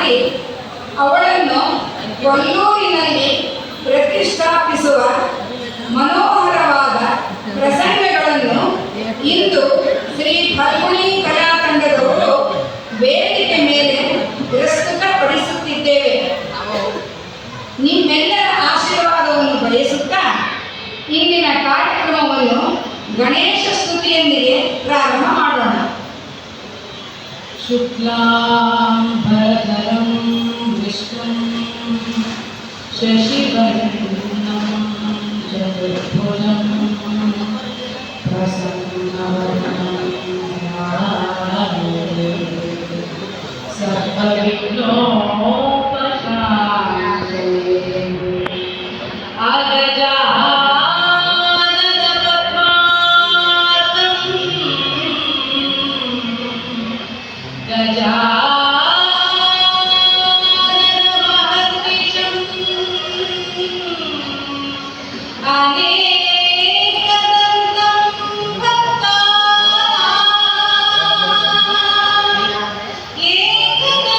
ಮಾಡಿ ಅವಳನ್ನು ಕೊಲ್ಲೂರಿನಲ್ಲಿ ಪ್ರತಿಷ್ಠಾಪಿಸುವ ಮನೋಹರವಾದ ಪ್ರಸಂಗಗಳನ್ನು ಇಂದು ಶ್ರೀ ಫಲ್ಗುಣಿ ಕಲಾ ತಂಡದವರು ವೇದಿಕೆ ಮೇಲೆ ಪ್ರಸ್ತುತಪಡಿಸುತ್ತಿದ್ದೇವೆ. ನಿಮ್ಮೆಲ್ಲರ ಆಶೀರ್ವಾದವನ್ನು ಬಯಸುತ್ತಾ ಇಂದಿನ ಕಾರ್ಯಕ್ರಮವನ್ನು ಗಣೇಶ ಸ್ತುತಿಯೊಂದಿಗೆ ಪ್ರಾರಂಭ ಮಾಡೋಣ. ಶುಕ್ಲಾಂಬರಧರಂ ವಿಷ್ಣುಂ ಶಶಿವರ್ಣಂ ಚತುರ್ಭುಜಂ ಪ್ರಸನ್ನವದನಂ ಧ್ಯಾಯೇತ್ ಸರ್ವವಿಘ್ನೋಪಶಾಂತಯೇ. ಅಗಜಾನನ ಪದ್ಮಾರ್ಕಂ ಗಜಾನನ ಮಹರ್ನಿಶಂ ಅನೇಕದಂತಂ ಭಕ್ತಾನಾಂ ಏಕದಂತಮುಪಾಸ್ಮಹೇ.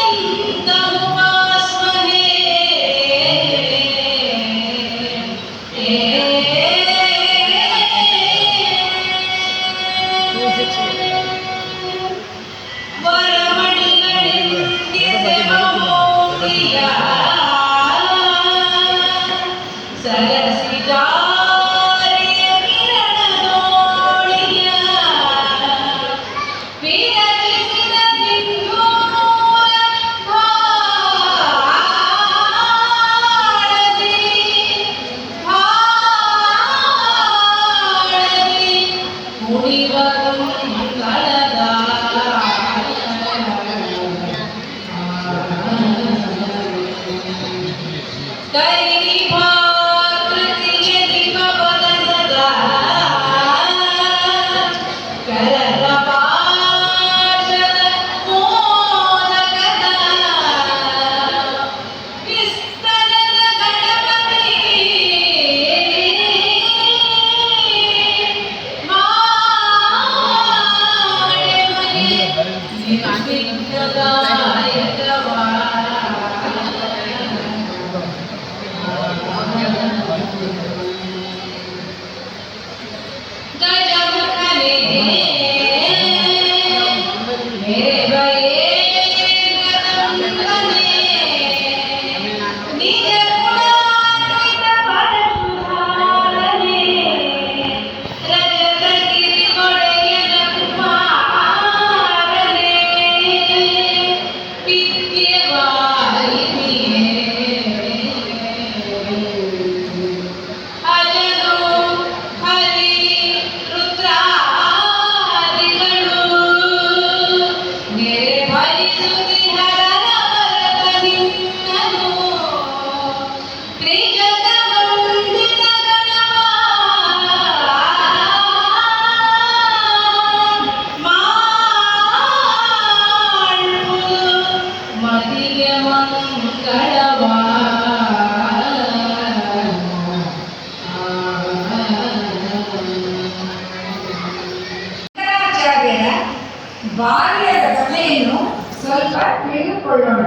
ಬಾಲ್ಯದ ಕಥೆಯನ್ನು ಸ್ವಲ್ಪ ತಿಳಿದುಕೊಳ್ಳೋಣ.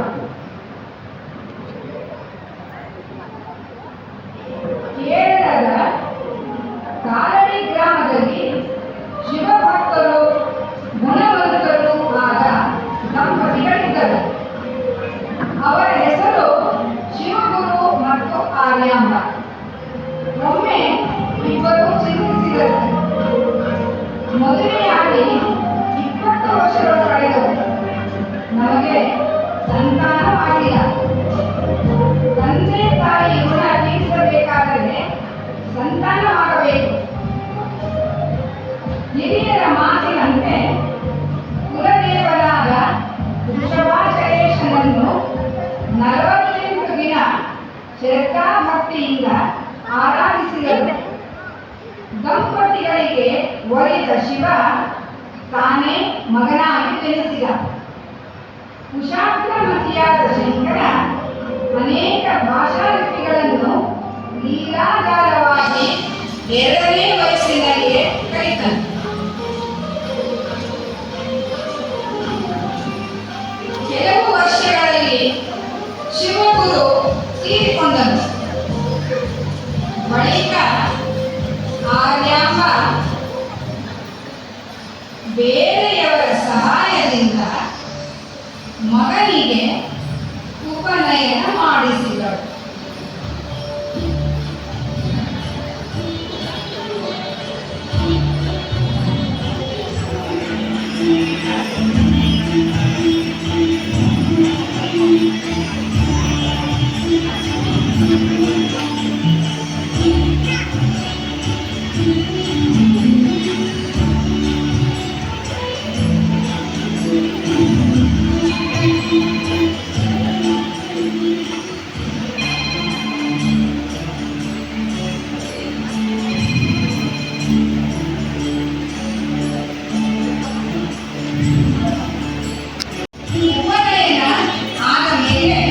ಕೇರಳದ ಕಾಲಡಿ ಗ್ರಾಮದಲ್ಲಿ ಶಿವಭಕ್ತರು ಗುಣವಂತರು ಆದ ದಂಪತಿಗಳಿದ್ದರು. ಅವರ ಹೆಸರು ಶಿವಗುರು ಮತ್ತು ಆರ್ಯಾಂಬ. ಒಮ್ಮೆ ಇಬ್ಬರು ಚಿಂತಿಸಿದರು. ಮದುವೆಯಾಗಿ 20 ವರ್ಷಗಳು ಕಳೆದವು. ನಮಗೆ ಸಂತಾನವಾಗಿಲ್ಲ. ತಂದೆ ತಾಯಿ ಋಣ ತೀರಿಸಬೇಕಾದರೆ ಸಂತಾನವಾಗಬೇಕು. ಹಿರಿಯರ ಮಾತಿನಂತೆ ಕುಲದೇವರಾದ ವೃಷಭಾಚಲೇಶನನ್ನು 48 ದಿನ ಶ್ರದ್ಧಾಭಕ್ತಿಯಿಂದ ಆರಾಧಿಸಿದರು. ದಂಪತಿಗಳಿಗೆ ಒಲಿದ ಶಿವ ತಾನೇ ಮಗನಾಗಿ ಜನಿಸಿದ. ಕುಶಾಗ್ರಮತಿಯಾದ ಶಂಕರ ಅನೇಕ ಭಾಷಾಲಿಪಿಗಳನ್ನು ಲೀಲಾಜಾಲವಾಗಿ 2ನೇ ವಯಸ್ಸಿನಲ್ಲಿಯೇ ಕಲಿತನು. ಕೆಲವು ವರ್ಷಗಳಲ್ಲಿ ಮಗನಿಗೆ ಉಪನಯನ ಮಾಡಿಸಿದಳು. ಉಪನಯನ ಆದ ಮೇಲೆ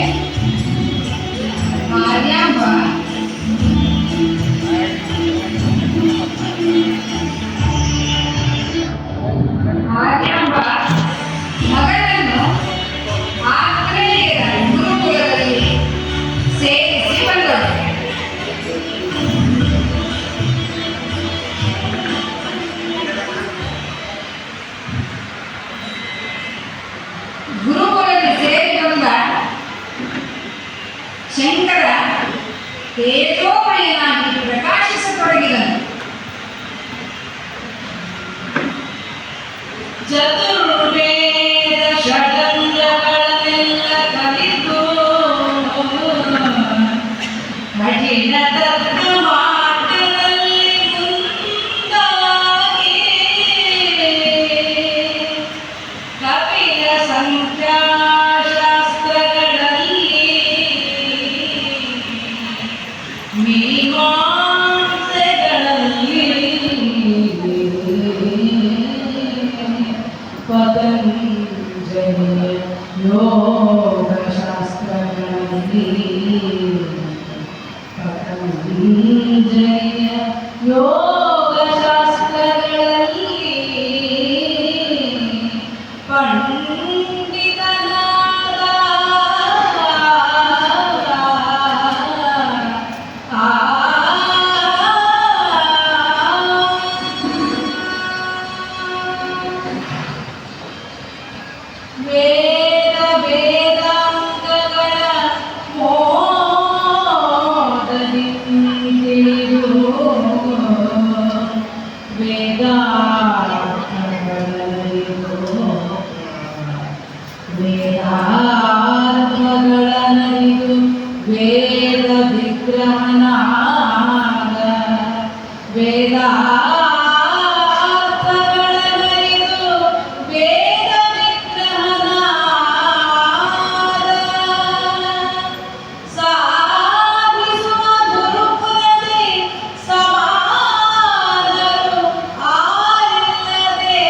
ಆರ್ಯಾಂಬ ಮಗಳನ್ನು ಆತ್ರೇಯರ ಗುರುಕುಲದಲ್ಲಿ ಸೇರಿಸಿ ಬಂದಳು. ಗುರುಕುಲದಲ್ಲಿ ಸೇರಿ ಬಂದ ಶಂಕರ ತೇಜೋಮಯನಾಗಿ ಪ್ರಕಾಶಿಸತೊಡಗಿದನು. ಚತುರ್ವೇದ ಷಡಂಗಗಳನ್ನೆಲ್ಲ ಕಲಿತು ಕಠಿಣ ತರ್ಕ ಮಾರ್ಗದಲ್ಲಿ ಮುಂದಾಗಿ ಕಪಿಲ ಸಂಖ್ಯಾಶಾಸ್ತ್ರಗಳಲ್ಲಿ ಮೀಮಾಂಸೆಗಳಲ್ಲಿ ಪತಂಜಲಿಯ ಯೋಗಶಾಸ್ತ್ರಗಳಲ್ಲಿ ಪತಂಜಲಿಯ ಯೋಗಶಾಸ್ತ್ರಗಳಲ್ಲಿ ಪಂಡಿತನಾದ ವೇದ ವೇದಾಂಗಗಳ ಮೋದದಿ ತಿಳಿದು ವೇದಾರ್ಥಗಳರಿದು ವೇದಾರ್ಥಗಳರಿದು ವೇದ ವಿಗ್ರಹನಾದ ವೇದಾರ್ಥಗಳರಿದು ವೇದ ವಿಗ್ರಹನಾದ ಸಾಧಿಸುವ ಗುರುಕುಲದಿ ಸಮಾನರು ಆರಿಲ್ಲದೆ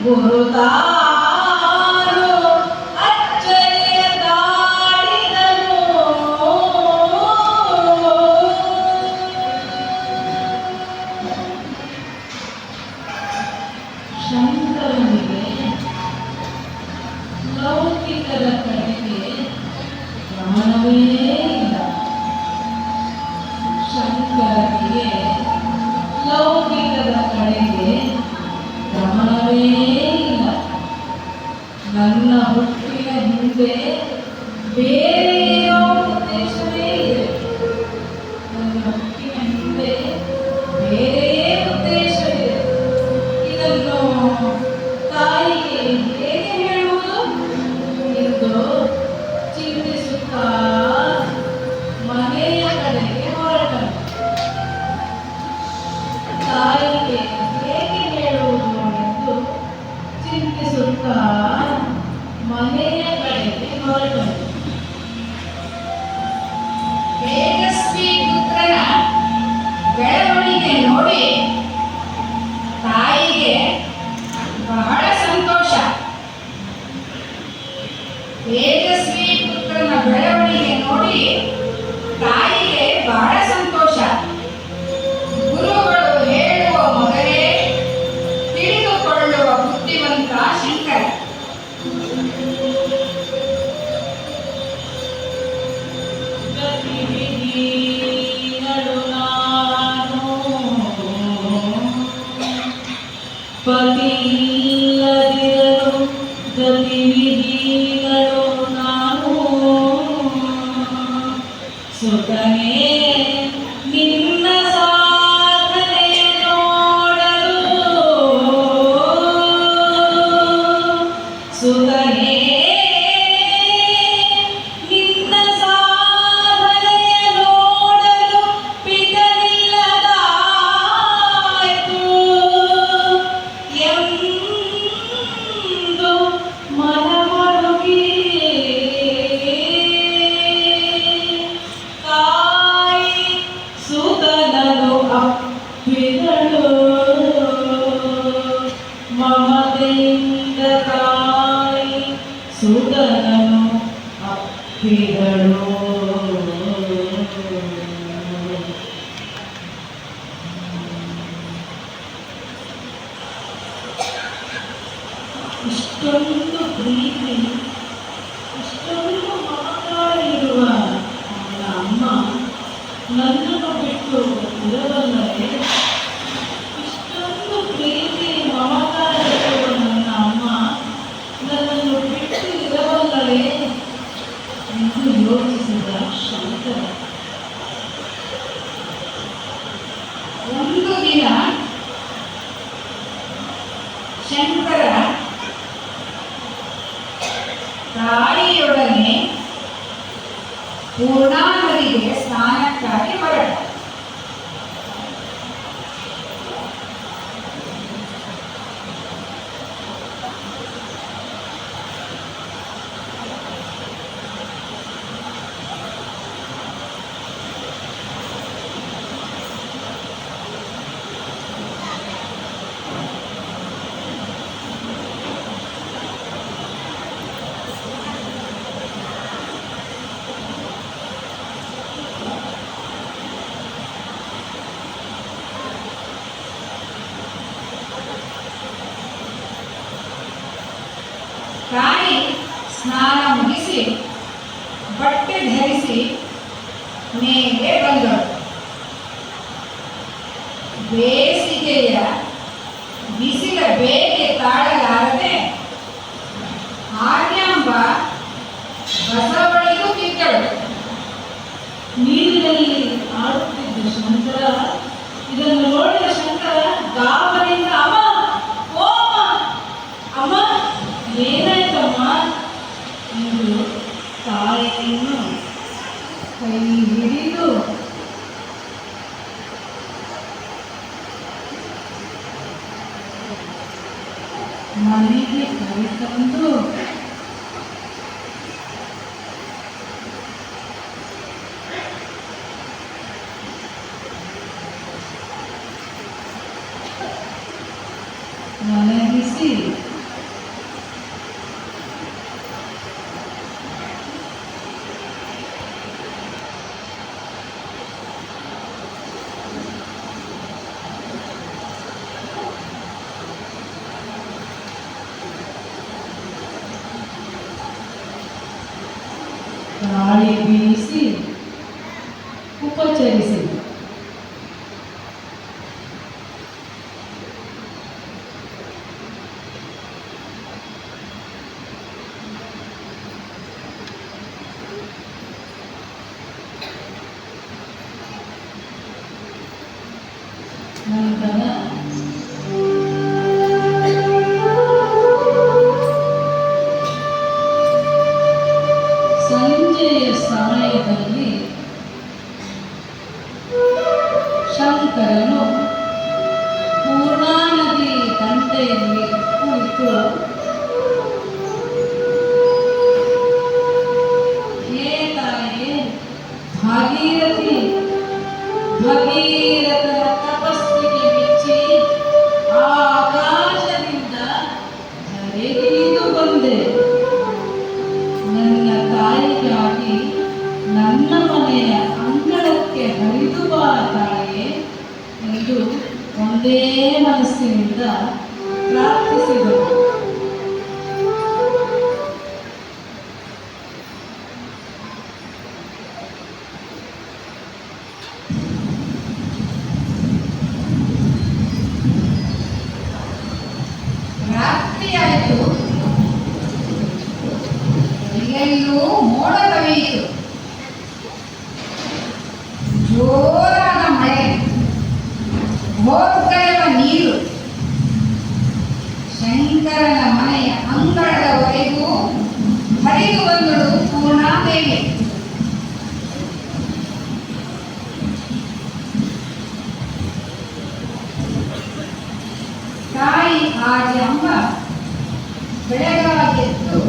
ಗುರುತಾರು ಅಚ್ಚರಿಯ ತಾಡಿದನು. ಶಂಕರನಿಗೆ ಲೌಕಿಕದ ಕಡೆಗೆ ಗಮನವೇ ಇಲ್ಲ. ಶಂಕರನಿಗೆ ಲೌಕಿಕದ ಕಡೆಗೆ ಗಮನವೇ ಇಲ್ಲ. ನನ್ನ ಹುಟ್ಟಿನ ಹಿಂದೆ ಬೇರೆಯೋ ಉದ್ದೇಶವೇ ಇದೆ. ನನ್ನ ಹುಟ್ಟಿನ ಹಿಂದೆ ಬೇರೆಯೇ ಉದ್ದೇಶವಿದೆ. ಇದನ್ನು ತಾಯಿಗೆ ಹೇಗೆ ಹೇಳುವುದು ಎಂದು ಚಿಂತಿಸುತ್ತಾ ಮನೆಯ ಕಡೆಗೆ ಹೊರಟನು. ತಾಯಿಗೆ ಹೇಗೆ ಹೇಳುವುದು ಎಂದು ಚಿಂತಿಸುತ್ತಾ ಮನೆಯ ಕಡೆಗೆ ಹೊರಟನು. ತೇಜಸ್ವಿ ಪುತ್ರನ ಬೆಳವಣಿಗೆ ನೋಡಿ ತಾಯಿಗೆ ಬಹಳ ಸಂತೋಷ. ತೇಜಸ್ವಿ ಪುತ್ರನ ಬೆಳವಣಿಗೆ ನೋಡಿ ತಾಯಿಗೆ ಬಹಳ ಸಂತೋಷ. ಗುರುಗಳು ಹೇಳುವ ಮೊದಲೇ ತಿಳಿದುಕೊಳ್ಳುವ ಬುದ್ಧಿವಂತ ಶಂಕರ. ಗತಿವಿಧಿಗಳು ನಾನು ಪತಿಯಿಲ್ಲದಿರಲು ಸುತನೇ ನಿನ್ನ ಸಾಧನೆಯ ನೋಡಲು ಪಿತನಿಲ್ಲದಾಯಿತು ಎಂದು ಮನಮರುಗಿ ತಾಯಿ ಸುತನನು ಅಪ್ಪಿದಳು ಮಮತೆಯಿಂದ ತಾಯಿ ಸುತನನು ಅಪ್ಪಿದಳು. ಇಷ್ಟೊಂದು ಪ್ರೀತಿ ಇಷ್ಟೊಂದು ಮಮಕಾರ ಇರುವ ಅವನ ಅಮ್ಮ ನನ್ನನ್ನು ಬಿಟ್ಟು ಇರಬಲ್ಲರೆ, ಇಷ್ಟೊಂದು ಪ್ರೀತಿ ಮಮಕಾರ ಇರುವ ನನ್ನ ಅಮ್ಮ ನನ್ನನ್ನು ಬಿಟ್ಟು ಇರಬಲ್ಲರೆ ಎಂದು ಯೋಚಿಸಿದ ಶಂಕರ. ಒಂದು ದಿನ ಶಂಕರ ತಾಯಿಯೊಡನೆ ಪೂರ್ಣಾ ನದಿಗೆ ಸ್ನಾನಕ್ಕಾಗಿ ಹೊರಟ. ತಾಯಿ ಸ್ನಾನ ಮುಗಿಸಿ ಬಟ್ಟೆ ಧರಿಸಿ ಮೇಲೆ ಬಂದಳು. ಬೇಸಿಗೆಯ ಬಿಸಿಲ ಬೇಗೆ ತಾಳಲಾರದೆ ಆರ್ಯಾಂಬ ಬಸವಳಿಗೂ ಬಿದ್ದಳು. ನೀರಿನಲ್ಲಿ ಆಡುತ್ತಿದ್ದ ಶಂಕರ ಇದನ್ನು ನೋಡಿದ ಶಂಕರ ಗಾಬರಿಯಿಂದ ಅಮ್ಮ, ಓ ಅಮ್ಮ, ಏನಾಯ್ತಮ್ಮ ಎಂದು ತಾಯಿಯನ್ನು ಕೈ ಹಿಡಿದು ಮನೆಗೆ ಕರೆತಂದು ಮಲಗಿಸಿ ಗಾಳಿ ಬೀಸಿ ಉಪಚರಿಸಿ ನಂತರ ಸಂಜೆಯ ಸಮಯದಲ್ಲಿ ಶಂಕರನು ಪೂರ್ಣಾ ನದಿ ದಂಡೆಯಲ್ಲಿ ಕುಳಿತು, ಹೇ ತಾಯೇ ಭಾಗೀರಥಿ, ಭಗೀರಥನ ತಪಸ್ಸಿಗೆ ಮೆಚ್ಚಿ ಆಕಾಶದಿಂದ ಧರೆಗಿಳಿದು ಬಂದೆ. ನನ್ನ ತಾಯಿಗಾಗಿ ನನ್ನ ಮನೆಯ ಅಂಗಳಕ್ಕೆ ಹರಿದು ಬಾ ತಾಯಿಯೇ ಎಂದು ಒಂದೇ ಮನಸ್ಸಿನಿಂದ ಪ್ರಾರ್ಥಿಸಿದರು. ರಾತ್ರಿಯಾಯಿತು. ಎಲ್ಲೆಲ್ಲೂ ಮೋಡ ಕವಿಯಿತು. ಜೋರಾದ ಮಳೆ, ಭೋರ್ಗರೆವ ನೀರು ಶಂಕರನ ಮನೆಯ ಅಂಗಳದವರೆಗೆ ದೇವಿ. ತಾಯಿ ಆಜಂಬ ಬೆಳಗಾಗೆದ್ದು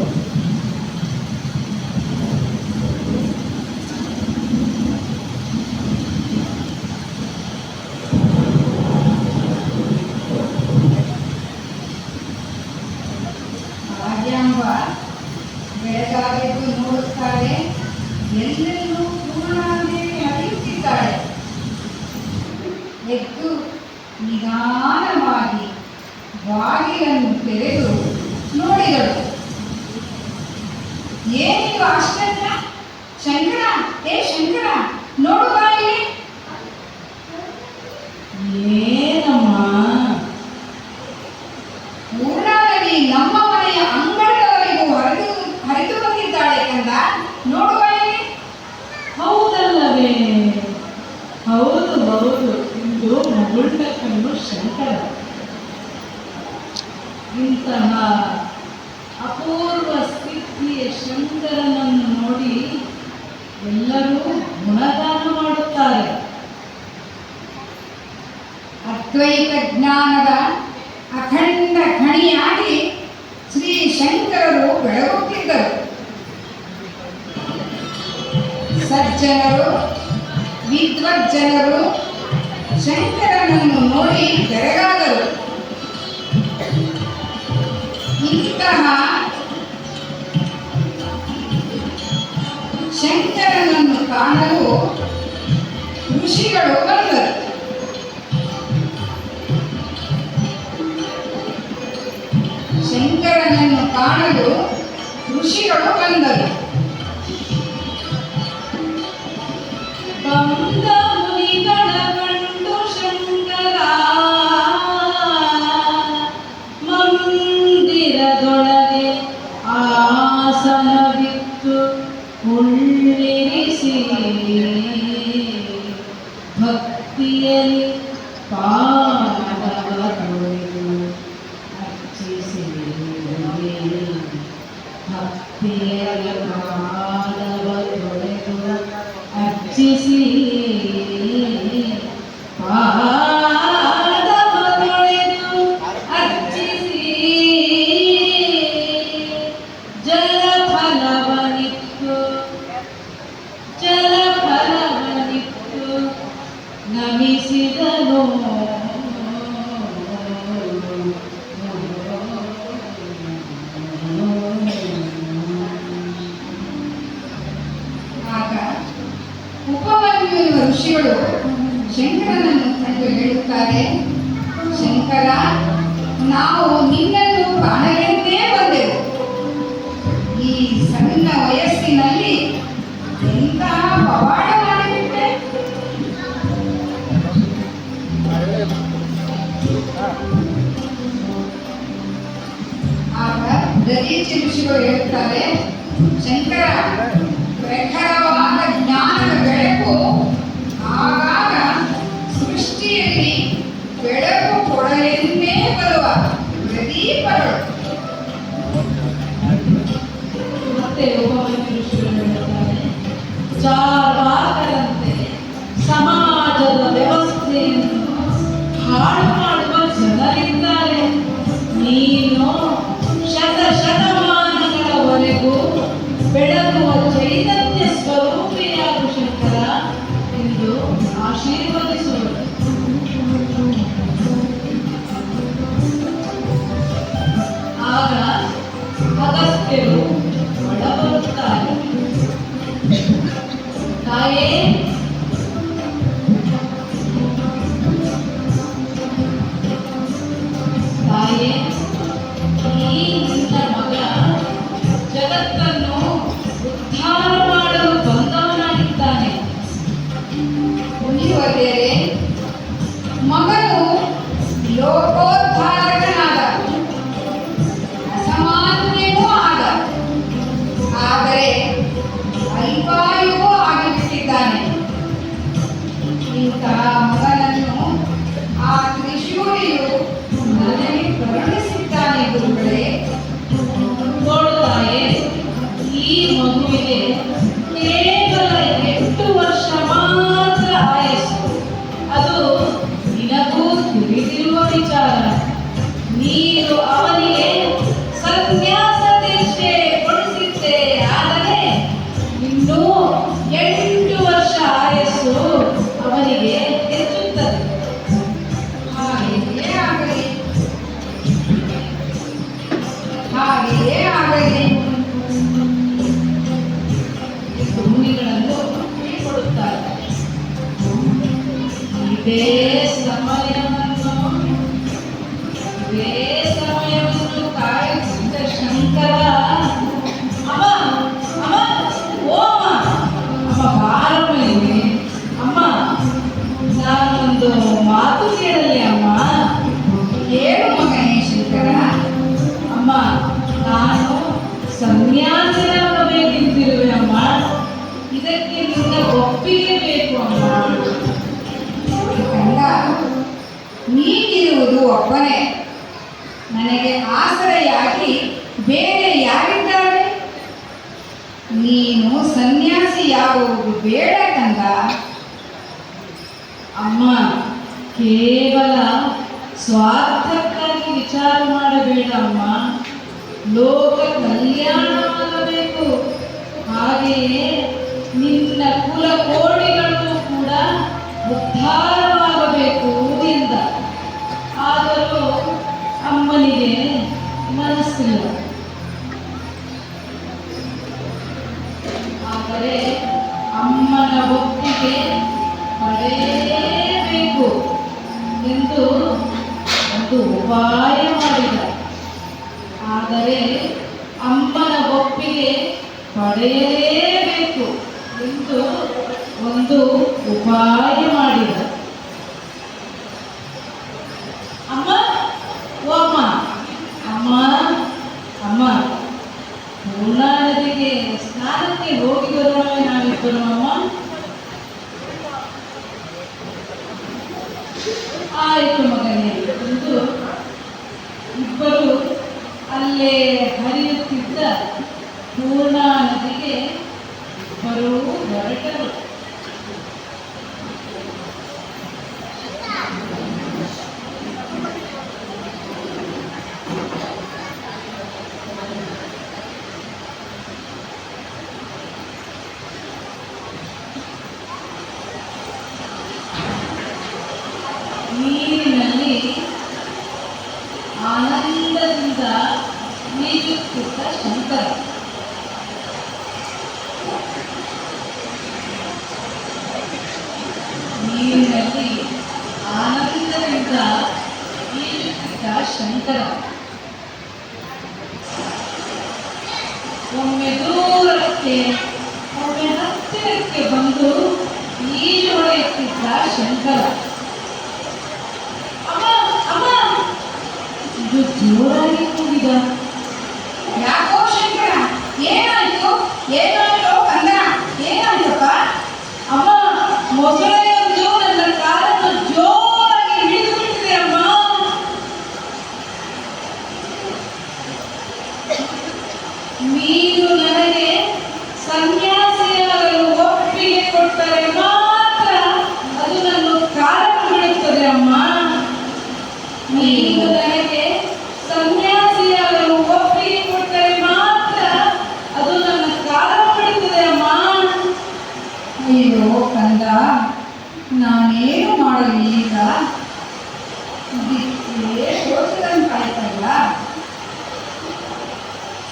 ಆಜಂಬ ಬೆಳಗಾಗೆದ್ದು ನೋಡುತ್ತಾಳೆ. ಎಲ್ಲೆಲ್ಲೂ ಪೂರ್ಣಾದೇವಿ ಹರಿಯುತ್ತಿದ್ದಾಳೆ. ಎದ್ದು ನಿಧಾನವಾಗಿ ಬಾಗಿಲನ್ನು ತೆರೆದು ನೋಡಿದಳು. ಏನಿದು ಆಶ್ಚರ್ಯ? ಶಂಕರ, ಏ ಶಂಕರ, ನೋಡು ಬಾಯಿಲೆ. ಏನಮ್ಮ? ಪೂರ್ಣಾದೇವಿ ನಮ್ಮ ಮನೆಯ ಅಂಗಳದವರೆಗೂ ಹರಿದು ಬಂದಿದ್ದಾಳೆ ಕಂದ, ನೋಡು ಬಾಯಿಲೆ. ಹೌದಲ್ಲವೇ? ಹೌದು ಹೌದು, ಇಂದು ಮಗುಳ್ನ ಕಣ್ಣು ಶಂಕರ. ಇಂತಹ ಅಪೂರ್ವ ಸ್ಥಿತಿಯ ಶಂಕರನನ್ನು ನೋಡಿ ಎಲ್ಲರೂ ಗುಣಗಾನ ಮಾಡುತ್ತಾರೆ. ಅದ್ವೈತ ಜ್ಞಾನದ ಅಖಂಡ ಖಣಿಯಾಗಿ ಶ್ರೀ ಶಂಕರರು ಬೆಳಗುತ್ತಿದ್ದರು. ಸಜ್ಜನರು ವಿದ್ವಜ್ಜನರು ಶಂಕರನನ್ನು ನೋಡಿ ಬೆರಗಾದರು. ಇಂತಹ ಶಂಕರನನ್ನು ಕಾಣಲು ಋಷಿಗಳು ಬಂದರು. ಶಂಕರನನ್ನು ಕಾಣಲು ಋಷಿಗಳು ಬಂದರು. ಬಂದ ಮುನಿಗಳ ಕಂಡು ಶಂಕರ ಮಂದಿರದೊಳಗೆ ಆಸನವಿತ್ತು ಉಳ್ಳಿರಿಸಿ ಭಕ್ತಿಯಲ್ಲಿ ಪಾದವ ತೊಳೆದು ಅರ್ಚಿಸಿ ಭಕ್ತಿಯಲ್ಲಿ ಪಾದವ ತೊಳೆದು ಅರ್ಚಿಸಿ ಪಾದವ ತೊಳೆದು ಅರ್ಚಿಸಿ ಜಲಫಲವನಿತ್ತು ನಮಿಸಿದನು. ಆಗ ಉಪಮನ್ಯು ಋಷಿಗಳು ಶಂಕರನನ್ನು ಕಂಡು ಹೇಳುತ್ತಾರೆ, ಶಂಕರ, ನಾವು ನಿನ್ನನ್ನು ಕಾಣಲೆಂದೇ ಬಂದೆವು. ಈ ಸಣ್ಣ ವಯಸ್ಸಿನಲ್ಲಿ ಎಂತಹ ಪವಾಡ ಮಾಡಿಬಿಟ್ಟೆ. ಆಗ ದದೀಚಿ ಋಷಿಗಳು ಹೇಳುತ್ತಾರೆ, ಶಂಕರ, ಪ್ರಖರವಾದ ಜ್ಞಾನದ ಬೆಳಕು ಆಗಾಗ ಸೃಷ್ಟಿಯಲ್ಲಿ ಬೆಳಕು ಕೊಡಲೆಂದೇ ಬರುವ ಪ್ರದೀಪಗಳು. ಮತ್ತೆ ಉಪಮನ್ಯು ಋಷಿಗಳು ಹೇಳುತ್ತಾರೆ, ಚಾರ್ವಾಕರಂತೆ ಸಮಾಜದ ವ್ಯವಸ್ಥೆಯನ್ನು ಹಾಳು ಮಾಡುವ ಜನರಿದ್ದಾರೆ. ನೀನು ಶತಮಾನಗಳವರೆಗೂ ಬೆಳಗುವ ಚೈತನ್ಯ ಸ್ವರೂಪಿಯಾದ ಶಂಕರ ಎಂದು ಆಶೀರ್ವದಿಸುವರು. ಆಗ ಅಗಸ್ತ್ಯರು ಒಳಬರುತ್ತಾರೆ. ಇದೇ ಸಮಯವನ್ನು ಇದೇ ಸಮಯವನ್ನು ಕಾಯುತ್ತಿದ್ದ ಶಂಕರ, ಅಮ್ಮ ಅಮ್ಮ ಓ ಅಮ್ಮ ಬಾರಮ್ಮ ಇಲ್ಲಿ. ಅಮ್ಮ ನಾನೊಂದು ಮಾತು ಕೇಳಲಿ ಅಮ್ಮ. ಹೇಳು ಮಗನೇ ಶಂಕರ. ಅಮ್ಮ ನಾನು ಸನ್ಯಾಸಿಯಾಗಬೇಕೆಂದಿರುವೆ ಅಮ್ಮ. ಇದಕ್ಕೆ ನಿನ್ನ ಒಪ್ಪಿಗೆ ಬೇಕು ಅಮ್ಮ. ಕಂದ, ನೀನಿರುವುದು ಒಬ್ಬನೇ. ನನಗೆ ಆಸರೆಯಾಗಿ ಬೇರೆ ಯಾರಿದ್ದಾರೆ? ನೀನು ಸನ್ಯಾಸಿಯಾಗುವುದು ಬೇಡ ಕಂದ. ಅಮ್ಮ ಕೇವಲ ಸ್ವಾರ್ಥಕ್ಕಾಗಿ ವಿಚಾರ ಮಾಡಬೇಡ ಅಮ್ಮ. ಲೋಕ ಕಲ್ಯಾಣವಾಗಬೇಕು. ಹಾಗೆಯೇ ನಿನ್ನ ಕುಲ ಕೋಟಿಗಳು ಕೂಡ ಉದ್ಧಾರವಾಗಬೇಕು ಎಂದ. ಆದರೂ ಅಮ್ಮನಿಗೆ ಮನಸ್ಸಿಲ್ಲ. ಆದರೆ ಅಮ್ಮನ ಒಪ್ಪಿಗೆ ಪಡೆಯಬೇಕು ಎಂದು ಒಂದು ಉಪಾಯ ಮಾಡಿದ. ಆದರೆ ಅಮ್ಮನ ಒಪ್ಪಿಗೆ ಪಡೆಯಲೇಬೇಕು ಎಂದು ಒಂದು ಉಪಾಯ ಮಾಡಿದ. ಅಮ್ಮ ಓ ಅಮ್ಮ ಅಮ್ಮ ಅಮ್ಮ ಪೂರ್ಣಾ ನದಿಗೆ ಸ್ನಾನಕ್ಕೆ ಹೋಗಿ ಬರೋಣ ನಾವಿಬ್ಬರು ಅಮ್ಮ. ಆಯಿತು ಮಗನೇ ಎಂದು ಇಬ್ಬರು ಅಲ್ಲೇ ಹರಿಯುತ್ತಿದ್ದ ಪೂರ್ಣಾ ನದಿಗೆ ಇಬ್ಬರೂ ಹೊರಟರು. ನೀರಿನಲ್ಲಿ ಆನಂದದಿಂದ ಈಜುತ್ತಿದ್ದ ಶಂಕರ. ನೀರಿನಲ್ಲಿ ಆನಂದದಿಂದ ಈಜುತ್ತಿದ್ದ ಶಂಕರ ಒಮ್ಮೆ ದೂರಕ್ಕೆ ಒಮ್ಮೆ ಹತ್ತಿರಕ್ಕೆ ಬಂದು ಈಜು ಹೊಡೆಯುತ್ತಿದ್ದ ಶಂಕರ. ಅಮ್ಮ ಅಮ್ಮ ಇದು ಜೋರಾಗಿ ಕೂಗಿದ. ಯಾಕೋ ಶಂಕರ, ಏನಾಯ್ತು? ಏನಾಯ್ತು ಕಂದ? ಏನಾಯ್ತಪ್ಪ? ಅಮ್ಮ ಮೊಸಳೆಯೊಂದು ನನ್ನ ಕಾಲನ್ನು ಜೋರಾಗಿ ಹಿಡಿದು ಬಿಟ್ಟಿದೆ ಅಮ್ಮ. ನೀನು ನನಗೆ ಸನ್ಯಾಸಿಯಾಗಲು ಒಪ್ಪಿಗೆ ಕೊಟ್ಟರೆ ಮಾತ್ರ ಅದು ನನ್ನ ಕಾಲನ್ನು ಬಿಡುತ್ತದೆ ಅಮ್ಮ. ನೀನು ನನಗೆ ಸನ್ಯಾಸಿಯಾಗಲು ಒಪ್ಪಿಗೆ ಕೊಟ್ಟರೆ ಮಾತ್ರ ಅದು ನನ್ನ ಕಾಲನ್ನು ಬಿಡುತ್ತದೆ ಅಮ್ಮ. ಅಯ್ಯೋ ಕಂದ, ನಾನೇನು ಮಾಡಲಿ ಈಗ? ಇದಕ್ಕೆ ಸೋಚಿದಂತಾಯ್ತಲ್ಲ.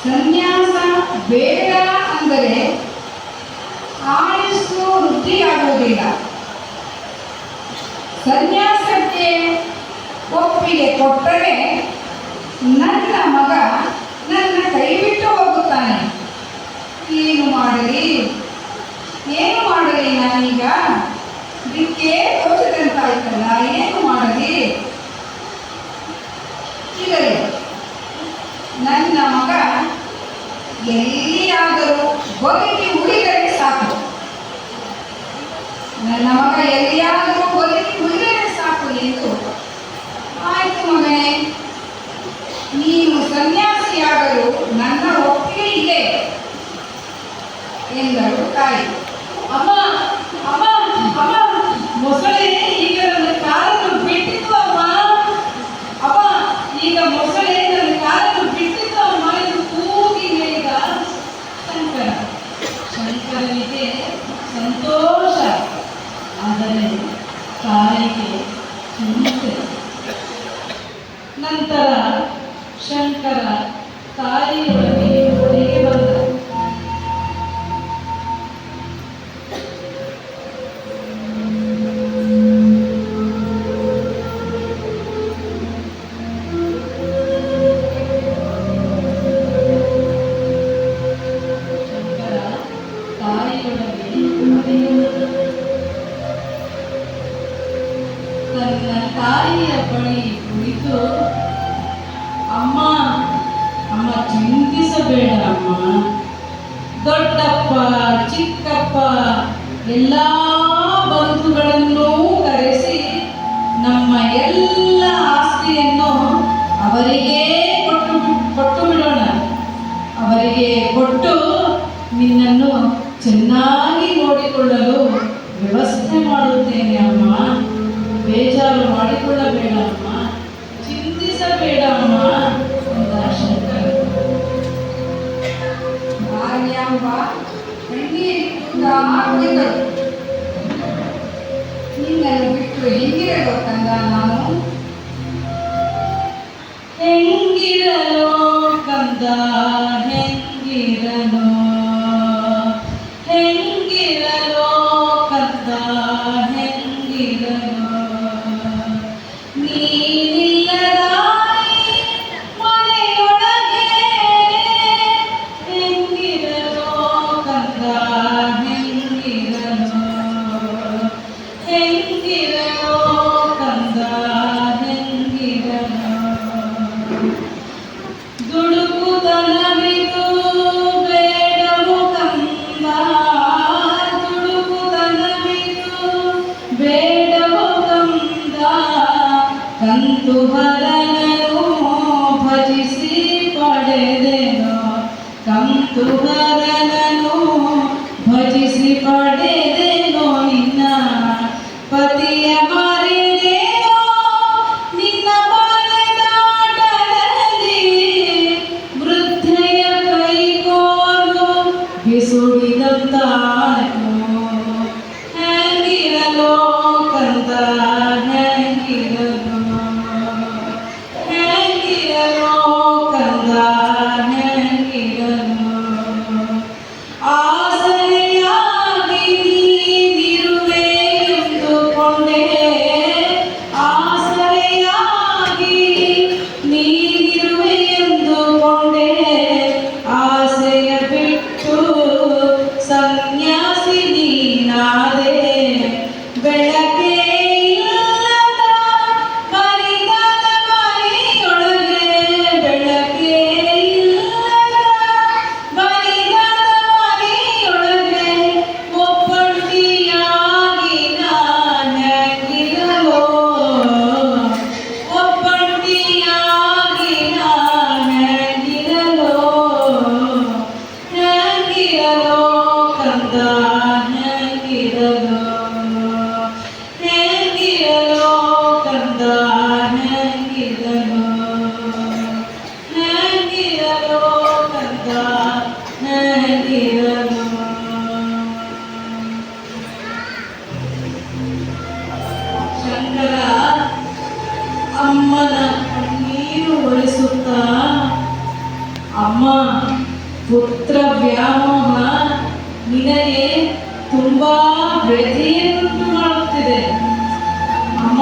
ಸನ್ಯಾಸ ಬೇಡ ಅಂದರೆ ಆಯುಸ್ಸು ವೃದ್ಧಿಯಾಗುವುದಿಲ್ಲ. ಸನ್ಯಾಸಕ್ಕೆ ಒಪ್ಪಿಗೆ ಕೊಟ್ಟರೆ ನನ್ನ ಮಗ ನನ್ನ ಕೈ ಬಿಟ್ಟು ಹೋಗುತ್ತಾನೆ. ಏನು ಮಾಡಲಿ ನಾನೀಗ? ಇದಕ್ಕೆ ತೋಚದಂತಾಯ್ತಲ್ಲ, ಏನು ಮಾಡಲಿ? ಇರಲಿ, ನನ್ನ ಮಗ ಎಲ್ಲಿಯಾದರೂ ಬದುಕಿ ಉಳಿದರೆ ಸಾಕು. ನನ್ನ ಮಗ ಎಲ್ಲಿಯಾದರೂ ಬದುಕಿ ಉಳಿದರೆ ಸಾಕು ಎಂದು. ಆಯ್ತು ಮಗನೇ, ನೀನು ಸನ್ಯಾಸಿಯಾಗಲು ನನ್ನ ಒಪ್ಪಿಗೆ ಇದೆ ಎಂದರು ತಾಯಿ. ಅಮ್ಮ ಅಮ್ಮ ಅಮ್ಮ ಮೊಸಳೆ ಈಗ ನನ್ನ ಕಾಲನ್ನು ಬಿಟ್ಟಿತ್ತು ಅಮ್ಮ. ಅಮ್ಮ ಈಗ ಮೊಸಳೆ ನನ್ನ ಕಾಲನ್ನು ಬಿಟ್ಟಿತ್ತು ಅಮ್ಮ ಎಂದು ಕೂಗಿ ಹೇಳಿದ ಶಂಕರ. ಶಂಕರನಿಗೆ ಸಂತೋಷ, ಆದರೆ ತಾಯಿಗೆ ಚಿಂತೆ. ನಂತರ ಶಂಕರ ತಾಯಿಯೊಳಗೆ ಮನೆಗೆ ಬಂದ. ದೊಡ್ಡಪ್ಪ, ಚಿಕ್ಕಪ್ಪ ಎಲ್ಲ ಬಂಧುಗಳನ್ನು ಕರೆಸಿ ನಮ್ಮ ಎಲ್ಲ ಆಸ್ತಿಯನ್ನು ಅವರಿಗೆ ಕೊಟ್ಟು ಬಿಡೋಣ. ಅವರಿಗೆ ಕೊಟ್ಟು ನಿನ್ನನ್ನು ಚೆನ್ನಾಗಿ ನೋಡಿಕೊಳ್ಳಲು ವ್ಯವಸ್ಥೆ ಮಾಡುತ್ತೇನೆ ಅಮ್ಮ. ಬೇಜಾರು ಮಾಡಿಕೊಳ್ಳಬೇಡ ಅಮ್ಮ, ಚಿಂತಿಸಬೇಡ ಅಮ್ಮ ಎಂದ ಶಂಕರ. ಭಾರ್ಯಾಂಬ ಕಣ್ಣೀರಿಟ್ಟು ಕುಳಿತಳು. ನಿನ್ನನ್ನು ಬಿಟ್ಟು ಹೆಂಗಿರಲು ಕಂದ ನಾನು? ಹೆಂಗಿರಲು ಕಂದ ಹೆಂಗಿರಲು, ಹೆಂಗಿರಲು ಕಂದ ಹೆಂಗಿರಲು, ನೀನಿಲ್ಲದ ಮನೆಯೊಳಗೆ ಹೆಂಗಿರಲು ಕಂದ ಹೆಂಗಿರಲು, ಹೆಂಗಿರಲು ಕಂದ ಹೆಂಗಿರಲು. ದುಡುಕುತನವಿದು ಬೇಡವು ಕಂದ, ದುಡುಕುತನವಿದು ಬೇಡವು ಕಂದ, ಕಂತು ಹರನನು ಭಜಿಸಿ ಪಡೆದೆನು, ಕಂತು ಹರನನು ಭಜಿಸಿ ಪಡೆದೆನು, ನಿನ್ನ ಪತಿಯ ಮರೆದೇನೋ ನಿನ್ನ ಬಾಲ್ಯದಾಟದಲ್ಲಿ, ವೃದ್ಧೆಯ ಕೈಗೋಲು ಬಿಸುಡಿದಂತಾಯ್ತು. ಹೆಂಗಿರಲು ಕಂದ ಹೆಂಗಿರಲು, ಹೆಂಗಿರಲು ಕಂದ ಹೆಂಗಿರಲು. ಆಸರೆಯಾಗಿ ನೀನಿರುವೆ ಎಂದುಕೊಂಡೆ, ಆಸರೆಯಾಗಿ ನೀನಿರುವೆ ಎಂದುಕೊಂಡೆ, ಆಸೆಯ ಬಿಟ್ಟು ಸನ್ಯಾಸಿ ನೀನಾದೆ. ಬೆಳಕೆ ಇಲ್ಲದ ಬರಿದಾದ ಮನೆಯೊಳಗೆ, ಬೆಳಕೆ ಇಲ್ಲದ ಬರಿದಾದ ಮನೆಯೊಳಗೆ ಒಬ್ಬಂಟಿಯಾಗಿ ನಾನೆಂಗಿರಲೋ, ಒಬ್ಬಂಟಿಯಾಗಿ ನಾನೆಂಗಿರಲೋ, ಹೆಂಗಿರಲೋ ಕಂದ ಹೆಂಗಿರಲೋ, ಹೆಂಗಿರಲೋ ಕಂದ ಹೆಂಗಿರಲೋ, ಹೆಂಗಿರಲೋ ಕಂದ ಹೆಂಗಿರಲೋ. ಶಂಕರ ಅಮ್ಮನ ಕಣ್ಣೀರು ಒರೆಸುತ್ತಾ, ಅಮ್ಮ, ಪುತ್ರ ವ್ಯಾಮೋಹ ನಿನಗೆ ತುಂಬಾ ವ್ಯಥೆಯನ್ನುಂಟು ಮಾಡುತ್ತಿದೆ. ಅಮ್ಮ,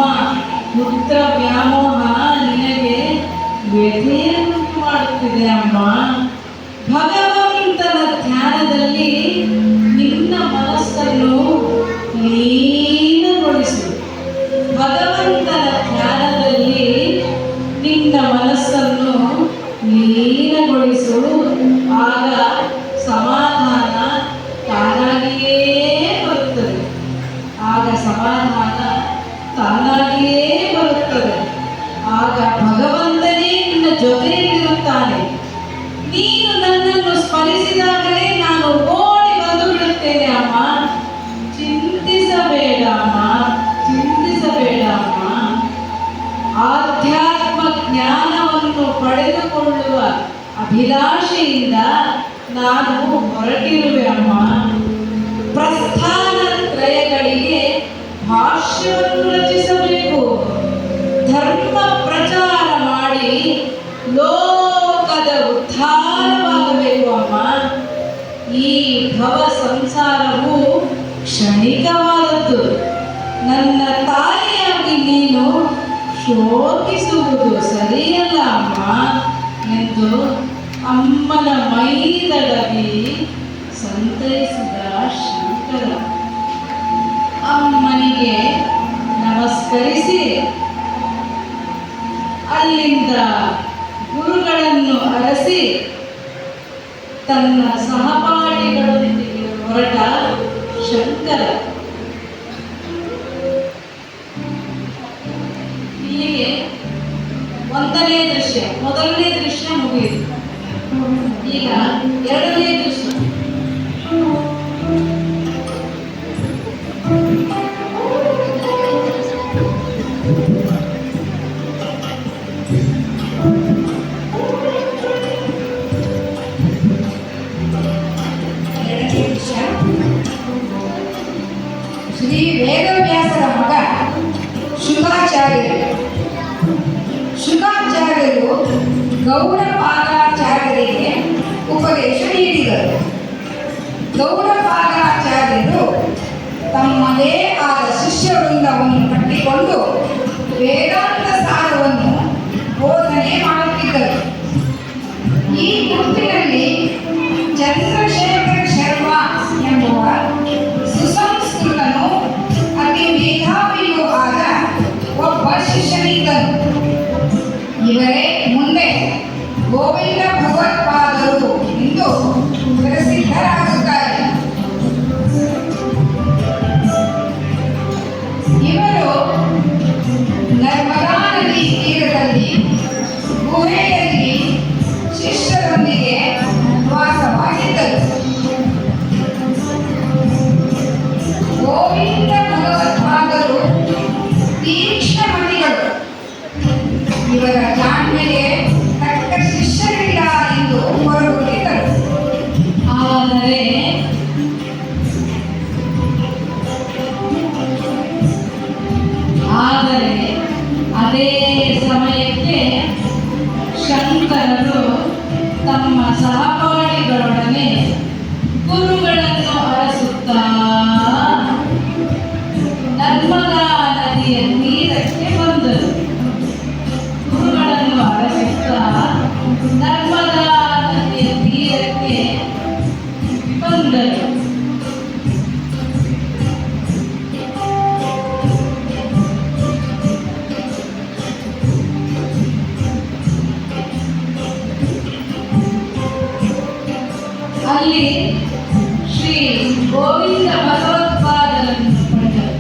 ಪುತ್ರ ವ್ಯಾಮೋಹ ನಿನಗೆ ವ್ಯಥೆಯನ್ನುಂಟು ಮಾಡುತ್ತಿದೆ ಅಮ್ಮ. ಭಗವಂತನ ಧ್ಯಾನದಲ್ಲಿ ನಿನ್ನ ಮನಸ್ಸನ್ನು ಲೀನಗೊಳಿಸು. ಭಗವಂತನ ಧ್ಯಾನದಲ್ಲಿ ನಿನ್ನ ಮನಸ್ಸನ್ನು ಲೀನಗೊಳಿಸು. ಆಗ ಸಮಾಧಾನ ತಾನಾಗಿಯೇ ಬರುತ್ತದೆ. ಆಗ ಸಮಾಧಾನ ತಾನಾಗಿಯೇ ಬರುತ್ತದೆ. ಆಗ ಭಗವಂತನೇ ನಿನ್ನ ಜೊತೆಯಲ್ಲಿರುತ್ತಾನೆ. ನೀನು ನನ್ನನ್ನು ಸ್ಮರಿಸಿದಾಗಲೇ ನಾನು ಓಡಿ ಬಂದು ಬಿಡುತ್ತೇನೆ ಅಮ್ಮ. ಚಿಂತಿಸಬೇಡ ಅಮ್ಮ, ಚಿಂತಿಸಬೇಡ ಅಮ್ಮ. ಆಧ್ಯಾತ್ಮ ಜ್ಞಾನವನ್ನು ಪಡೆದುಕೊಳ್ಳುವ ಅಭಿಲಾಷೆಯಿಂದ ನಾನು ಹೊರಟಿರುವೆ ಅಮ್ಮ. ಪ್ರಸ್ಥಾನ ತ್ರಯಗಳಿಗೆ ಭಾಷ್ಯವನ್ನು ರಚಿಸಬೇಕು. ಧರ್ಮ ಪ್ರಚಾರ ಮಾಡಿ ಲೋಕದ ಉದ್ಧಾರವಾಗಬೇಕು ಅಮ್ಮ. ಈ ಭವ ಸಂಸಾರವು ಕ್ಷಣಿಕವಾದದ್ದು. ನನ್ನ ತಾಯಿಯಾಗಿ ನೀನು ಶೋಕಿಸುವುದು ಸರಿಯಲ್ಲ ಅಮ್ಮ ಎಂದು ಅಮ್ಮನ ಮೈದಡವಿ ಸಂತೈಸಿದ ಶಂಕರ. ಅಮ್ಮನಿಗೆ ನಮಸ್ಕರಿಸಿ ಅಲ್ಲಿಂದ ಗುರುಗಳನ್ನು ಅರಸಿ ತನ್ನ ಸಹಪಾಠಿಗಳೊಂದಿಗೆ ಹೊರಟ ಶಂಕರ. ಇಲ್ಲಿಗೆ ಮೊದಲನೇ ದೃಶ್ಯ ಮುಗಿಯಿತು. ಈಗ ಎರಡನೇ ದೃಶ್ಯ. ಶ್ರೀ ವೇದವ್ಯಾಸರ ಮಗ ಶುಕಾಚಾರ್ಯರು. ಶುಕಾಚಾರ್ಯರು ಗೌಡಪಾದಾಚಾರ್ಯರಿಗೆ ಉಪದೇಶ ನೀಡಿದರು. ಗೌಡಪಾದಾಚಾರ್ಯರು ತಮ್ಮದೇ ಆದ ಶಿಷ್ಯ ವೃಂದವನ್ನು ಕಟ್ಟಿಕೊಂಡು ವೇದಾಂತ ಸಾರವನ್ನು ಬೋಧನೆ ಮಾಡುತ್ತಿದ್ದರು. ಈ ಗುಂಪಿನಲ್ಲಿ ಚಂದ್ರಶೇಖರ ಶರ್ಮಾ ಎಂಬುವ ಸುಸಂಸ್ಕೃತನು ಅತಿ ಮೇಧಾವಿಯೂ ಆದ ಒಬ್ಬ ಶಿಷ್ಯನಿದ್ದನು. ಇವರೇ ಮುಂದೆ ಗೋವಿಂದ ಭಗವತ್ಪಾದರು ಎಂದು ಪ್ರಸಿದ್ಧರಾಗುತ್ತಾರೆ. ಇವರು ನರ್ಮದಾ ನದಿ ತೀರದಲ್ಲಿ ಗುಹೆಯಲ್ಲಿ ಶಿಷ್ಯರೊಂದಿಗೆ ವಾಸವಾಗಿದ್ದರು. ಗೋವಿಂದ ಭಗವತ್ಪಾದರು ತೀಕ್ಷ್ಣಮತಿಗಳು. ಇವರ ಜಾಣ್ಮೆಗೆ ತಕ್ಕ ಶಿಷ್ಯರಿಲ್ಲ ಎಂದು ಹೊರಗುತ್ತಿದ್ದರು. ಆದರೆ ಅದೇ ಸಮಯಕ್ಕೆ ಶಂಕರರು ತಮ್ಮ ಸಹಪಾಠಿಗಳೊಡನೆ ಗುರುಗಳನ್ನು ಅರಸುತ್ತಾ ನರ್ಮದಾ ನದಿಯ ತೀರಕ್ಕೆ ಬಂದರು. ಗುರುಗಳನ್ನು ಅರಸುತ್ತಾ ನರ್ಮದಾ ನದಿಯ ತೀರಕ್ಕೆ ಬಂದರು. ಅಲ್ಲಿ ಶ್ರೀ ಗೋವಿಂದ ಭಗವತ್ಪಾದರನ್ನು ಕಂಡರು.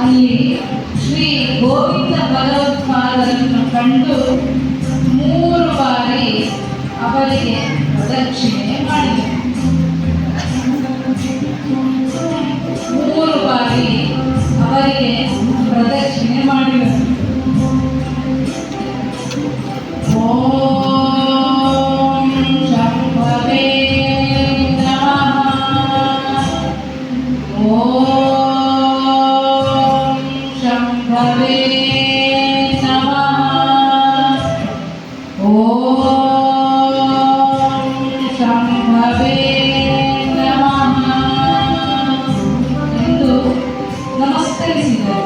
ಅಲ್ಲಿ ಶ್ರೀ ಗೋವಿಂದ ಭಗವತ್ಪಾದರನ್ನು ಕಂಡು 3 ಬಾರಿ ಅವರಿಗೆ ಪ್ರದಕ್ಷಿಣೆ ಮಾಡಿದರು. 3 ಬಾರಿ ಅವರಿಗೆ ಪ್ರದಕ್ಷಿಣೆ ಮಾಡಿದರು. ಓಂ ಶಂಭವೇ ನಮಃ. ಓಂ ಶಂಭವೇ ನಮಃ. ಓಂ ಶಂಭವೇ ನಮಃ ಎಂದು ನಮಸ್ಕರಿಸಿದರು.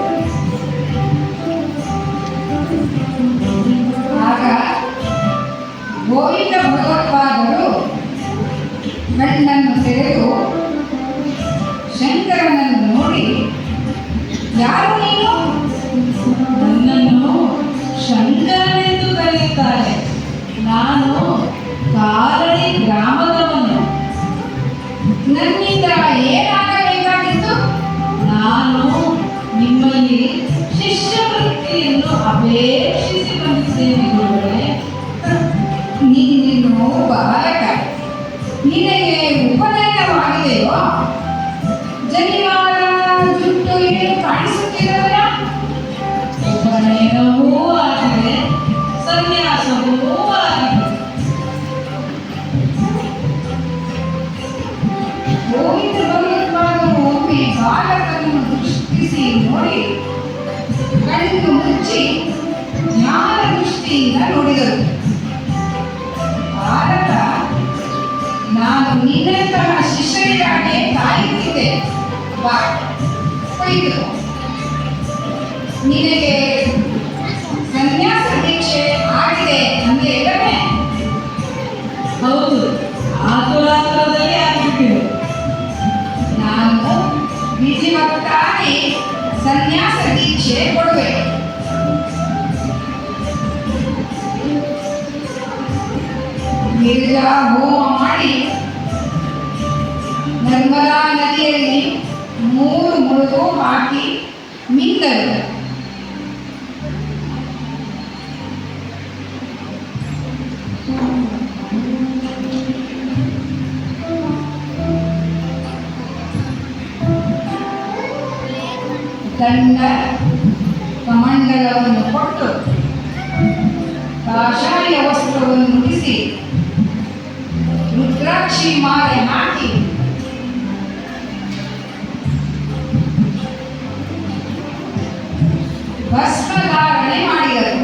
ಆಗ ಗೋವಿಂದ ಭಗವತ್ಪಾದರು ಕಣ್ಣನ್ನು ತೆರೆದು ಶಂಕರನನ್ನು ನೋಡಿ, ಯಾರು ನೀನು? ನನ್ನನ್ನು ಶಂಕರನೆಂದು ಕರೆಯುತ್ತಾರೆ. ನಾನು ಕಾರಳಿ ಗ್ರಾಮದವನು. ನನ್ನಿಂದ ಏನಾಗಬೇಕಾಗಿತ್ತು? ನಾನು ನಿಮ್ಮಲ್ಲಿ ಶಿಷ್ಯವೃತ್ತಿಯನ್ನು ಅಪೇಕ್ಷಿಸಿ ಬಂದಿದ್ದೇನೆ ಗುರುಗಳೇ. ನೀನು ಬಾಲಕ, ನಿನಗೆ ಉಪನಯನವಾಗಿದೆಯೋ? ಜನಿವಾರ ಜುಟ್ಟು ಏನು ಕಾಣಿಸುತ್ತಿರಲ್ಲ? ಉಪನಯನವೂ ಆಗಿದೆ, ಸನ್ಯಾಸವೂ ಆಗಿದೆ. ಗೋವಿಂದ ಭಗವತ್ಪಾದರು ಒಮ್ಮೆ ಬಾಲಕನನ್ನು ದೃಷ್ಟಿಸಿ ನೋಡಿ ಕಣ್ಣು ಮುಚ್ಚಿ ಜ್ಞಾನ ದೃಷ್ಟಿಯಿಂದ ನೋಡಿದರು. ಬಾಲಕ, ನಾನು ನಿನ್ನಂತಹ ಶಿಷ್ಯರಿಗಾಗಿ ಕಾಯುತ್ತಿದ್ದೆ. ಬಾ, ಕೊಯ್ದು ನಿನಗೆ ಸನ್ಯಾಸ ದೀಕ್ಷೆ ಆಗಿದೆ ಅಂದೆ ಇಲ್ಲವೇ? ಹೌದು, ಆತುರಾತುರದಲ್ಲಿ ಆಗಿಬಿಟ್ಟಿದೆ. ನಾನು ವಿಧಿವತ್ತಾಗಿ ಸನ್ಯಾಸ ದೀಕ್ಷೆ ಕೊಡುವೆ. ಗಿರಿಜಾ ಹೋಮ ಮಾಡಿ ನರ್ಮದಾ ನದಿಯಲ್ಲಿ 3 ಮುಳುಗು ಹಾಕಿ ಮಿಂದರು. ದಂಡ ಕಮಂಡಲವನ್ನು ಕೊಟ್ಟು ಕಾಷಾಯ ವಸ್ತ್ರವನ್ನು ಮುಡಿಸಿ ರುದ್ರಾಕ್ಷಿ ಮಾಲೆ ಹಾಕಿ ಭಸ್ಮಧಾರಣೆ ಮಾಡಿದರು.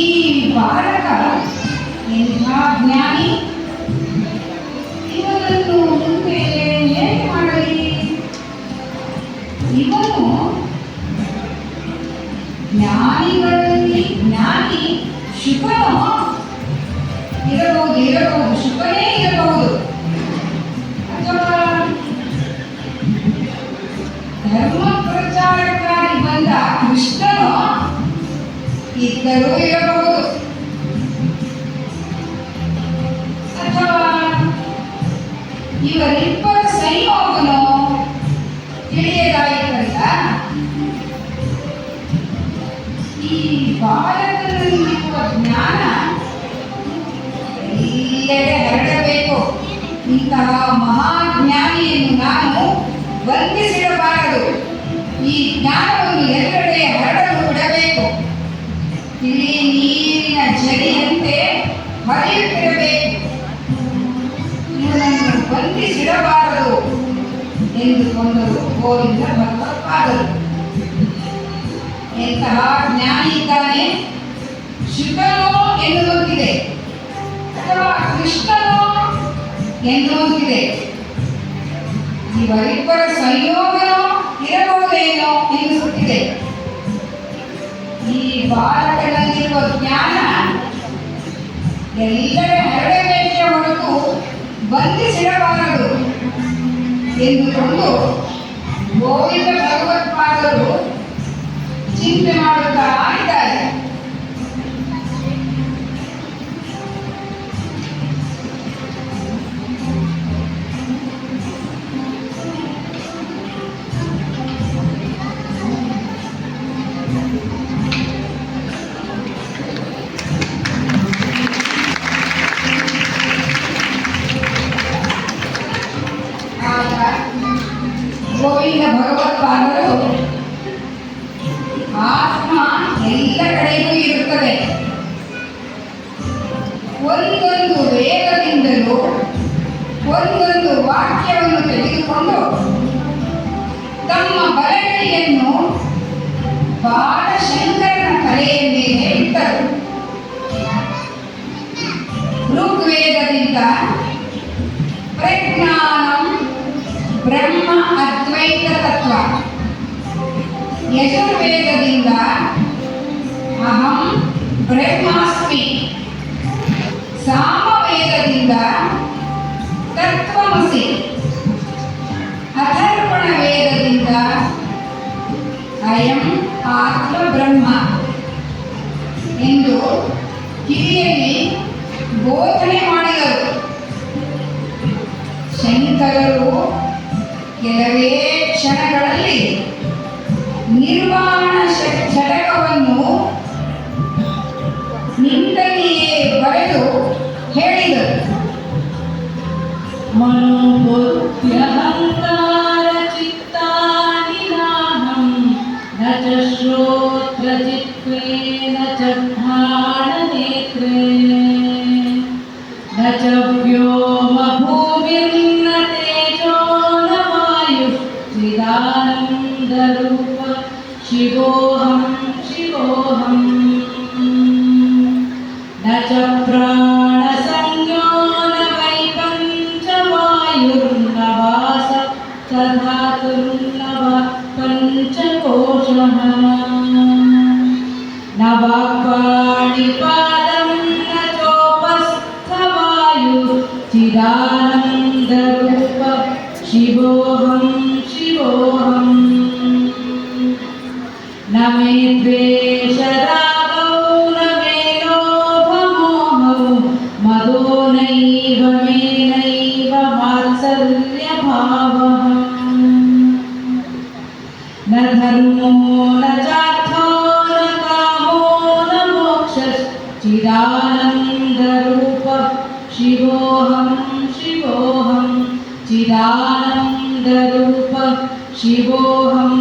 ಈ ಬಾಲಕ ಎಂಥ ಜ್ಞಾನಿ, ಇವನನ್ನು ಮುಂದೆ ಹೇಗೆ ಮಾಡಲಿ? ಇವನು ಜ್ಞಾನಿಗಳಲ್ಲಿ ಜ್ಞಾನಿ ಶುಕನೋ ಇರಬಹುದು, ಶುಕನೇ ಇರಬಹುದು, ಅಥವಾ ಧರ್ಮ ಪ್ರಚಾರಕ್ಕಾಗಿ ಬಂದ ಕೃಷ್ಣನೋ ಇದ್ದರೂ ಇರಬಹುದು, ಅಥವಾ ಇವರಿಬ್ಬರ ಸಂಯೋಗನೋ ತಿಳಿಯದಾಯಿತಲ್ಲ. ಈ ಬಾಲಕನಲ್ಲಿರುವ ಜ್ಞಾನ ಎಲ್ಲೆಡೆ ಹರಡಬೇಕು. ಇಂತಹ ಮಹಾಜ್ಞಾನಿಯನ್ನು ನಾನು ವಂದಿಸಿಡಬಾರದು. ಈ ಜ್ಞಾನವನ್ನು ಎಲ್ಲೆಡೆ ಹರಡಲು ಬಿಡಬೇಕು. ತಿಳಿ ನೀರಿನ ಝರಿಯಂತೆ ಹರಿಯುತ್ತಿರಬೇಕು. ಇವನನ್ನು ಬಂಧಿಸಿಡಬಾರದು ಎಂದುಕೊಂಡರು ಗೋವಿಂದ ಭಗವತ್ಪಾದರು. ಎಂತಹ ಜ್ಞಾನಿ ಇದ್ದಾನೆ, ಶುಕನೋ ಎನ್ನುವಂತಿದೆ, ಅಥವಾ ಕೃಷ್ಣನೋ ಎನ್ನುವಂತಿದೆ. ಇವರಿಬ್ಬರ ಸಂಯೋಗನೋ ಇರಬಹುದೇನೋ ಎನ್ನಿಸುತ್ತಿದೆ. ಈ ಬಾಲಕನಲ್ಲಿರುವ ಜ್ಞಾನ ಎಲ್ಲೆಡೆ ಹರಡಬೇಕೇ ಹೊರತು ಬಂಧಿಸಿಡಬಾರದು ಎಂದುಕೊಂಡು ಗೋವಿಂದ ಭಗವತ್ಪಾದರು ಚಿಂತೆ ಮಾಡುತ್ತಾ ಇದ್ದಾರೆ. ಗೋವಿಂದ ಭಗವತ್ಪಾದರು ಆತ್ಮ ಎಲ್ಲ ಕಡೆಗೂ ಇರುತ್ತದೆ. ಒಂದೊಂದು ವೇದದಿಂದಲೂ ಒಂದೊಂದು ವಾಕ್ಯವನ್ನು ತೆಗೆದುಕೊಂಡು ತಮ್ಮ ಬಲಗೈಯನ್ನು ಬಾಲಶಂಕರನ ತಲೆಯ ಮೇಲೆ ಇಟ್ಟರು. ಋಗ್ವೇದದಿಂದ ಪ್ರಜ್ಞಾನಂ ಬ್ರಹ್ಮ ಅದ್ವೈತ ತತ್ವ, ಯಜುರ್ವೇದದಿಂದ ಅಹಂ ಬ್ರಹ್ಮಾಸ್ಮಿ, ಸಾಮವೇದದಿಂದ ತತ್ವಮಸಿ, ಅಥರ್ವಣ ವೇದದಿಂದ ಅಯಂ ಆತ್ಮ ಬ್ರಹ್ಮ ಎಂದು ಕಿವಿಯಲ್ಲಿ ಬೋಧನೆ ಮಾಡಿದರು. ಶಂಕರರು ಕೆಲವೇ ಕ್ಷಣಗಳಲ್ಲಿ ನಿರ್ವಾಣ ಷಟಕವನ್ನು ನಿಂತಲ್ಲಿಯೇ ಬರೆದು ಹೇಳಿದರು. ಮನೋಬುದ್ಧ್ಯಹಂಕಾರ ಚಿತ್ತಾನಿ ನಾಹಂ ನ ಚ ಶ್ರೋತ್ರ ಚಿತ್ವೇ ನ ಚ ಘ್ರಾಣ ನೇತ್ರೇ ನ ಚ ವ್ಯೋಮ ಭೂಮಿರ್ನ ತೇಜೋ ನ ವಾಯುಃ ಚಿದಾನಂದ ರೂಪ ಶಿವೋಹಂ ಶಿವೋಹಂ ನ ಚ ಪ್ರಾಣ ಸಂಜ್ಞೋ ನ ವೈ ಪಂಚವಾಯುರ್ನ ವಾಸ ಸ ಧಾತುರ್ನ ವಾ ಪಂಚಕೋಶಃ न वाक्पाणिपादं न चोपस्थवायु चिदानन्दरूप शिवोऽहं शिवोऽहम् न मे द्वेषरागौ न मे लोभमोहौ मदो नैव मे नैव मात्सर्यभावः न धर्मो न चार्थो न कामो न मोक्षश्चिदानन्दरूप शिवोऽहं शिवोऽहं चिदानन्दरूप शिवोऽहं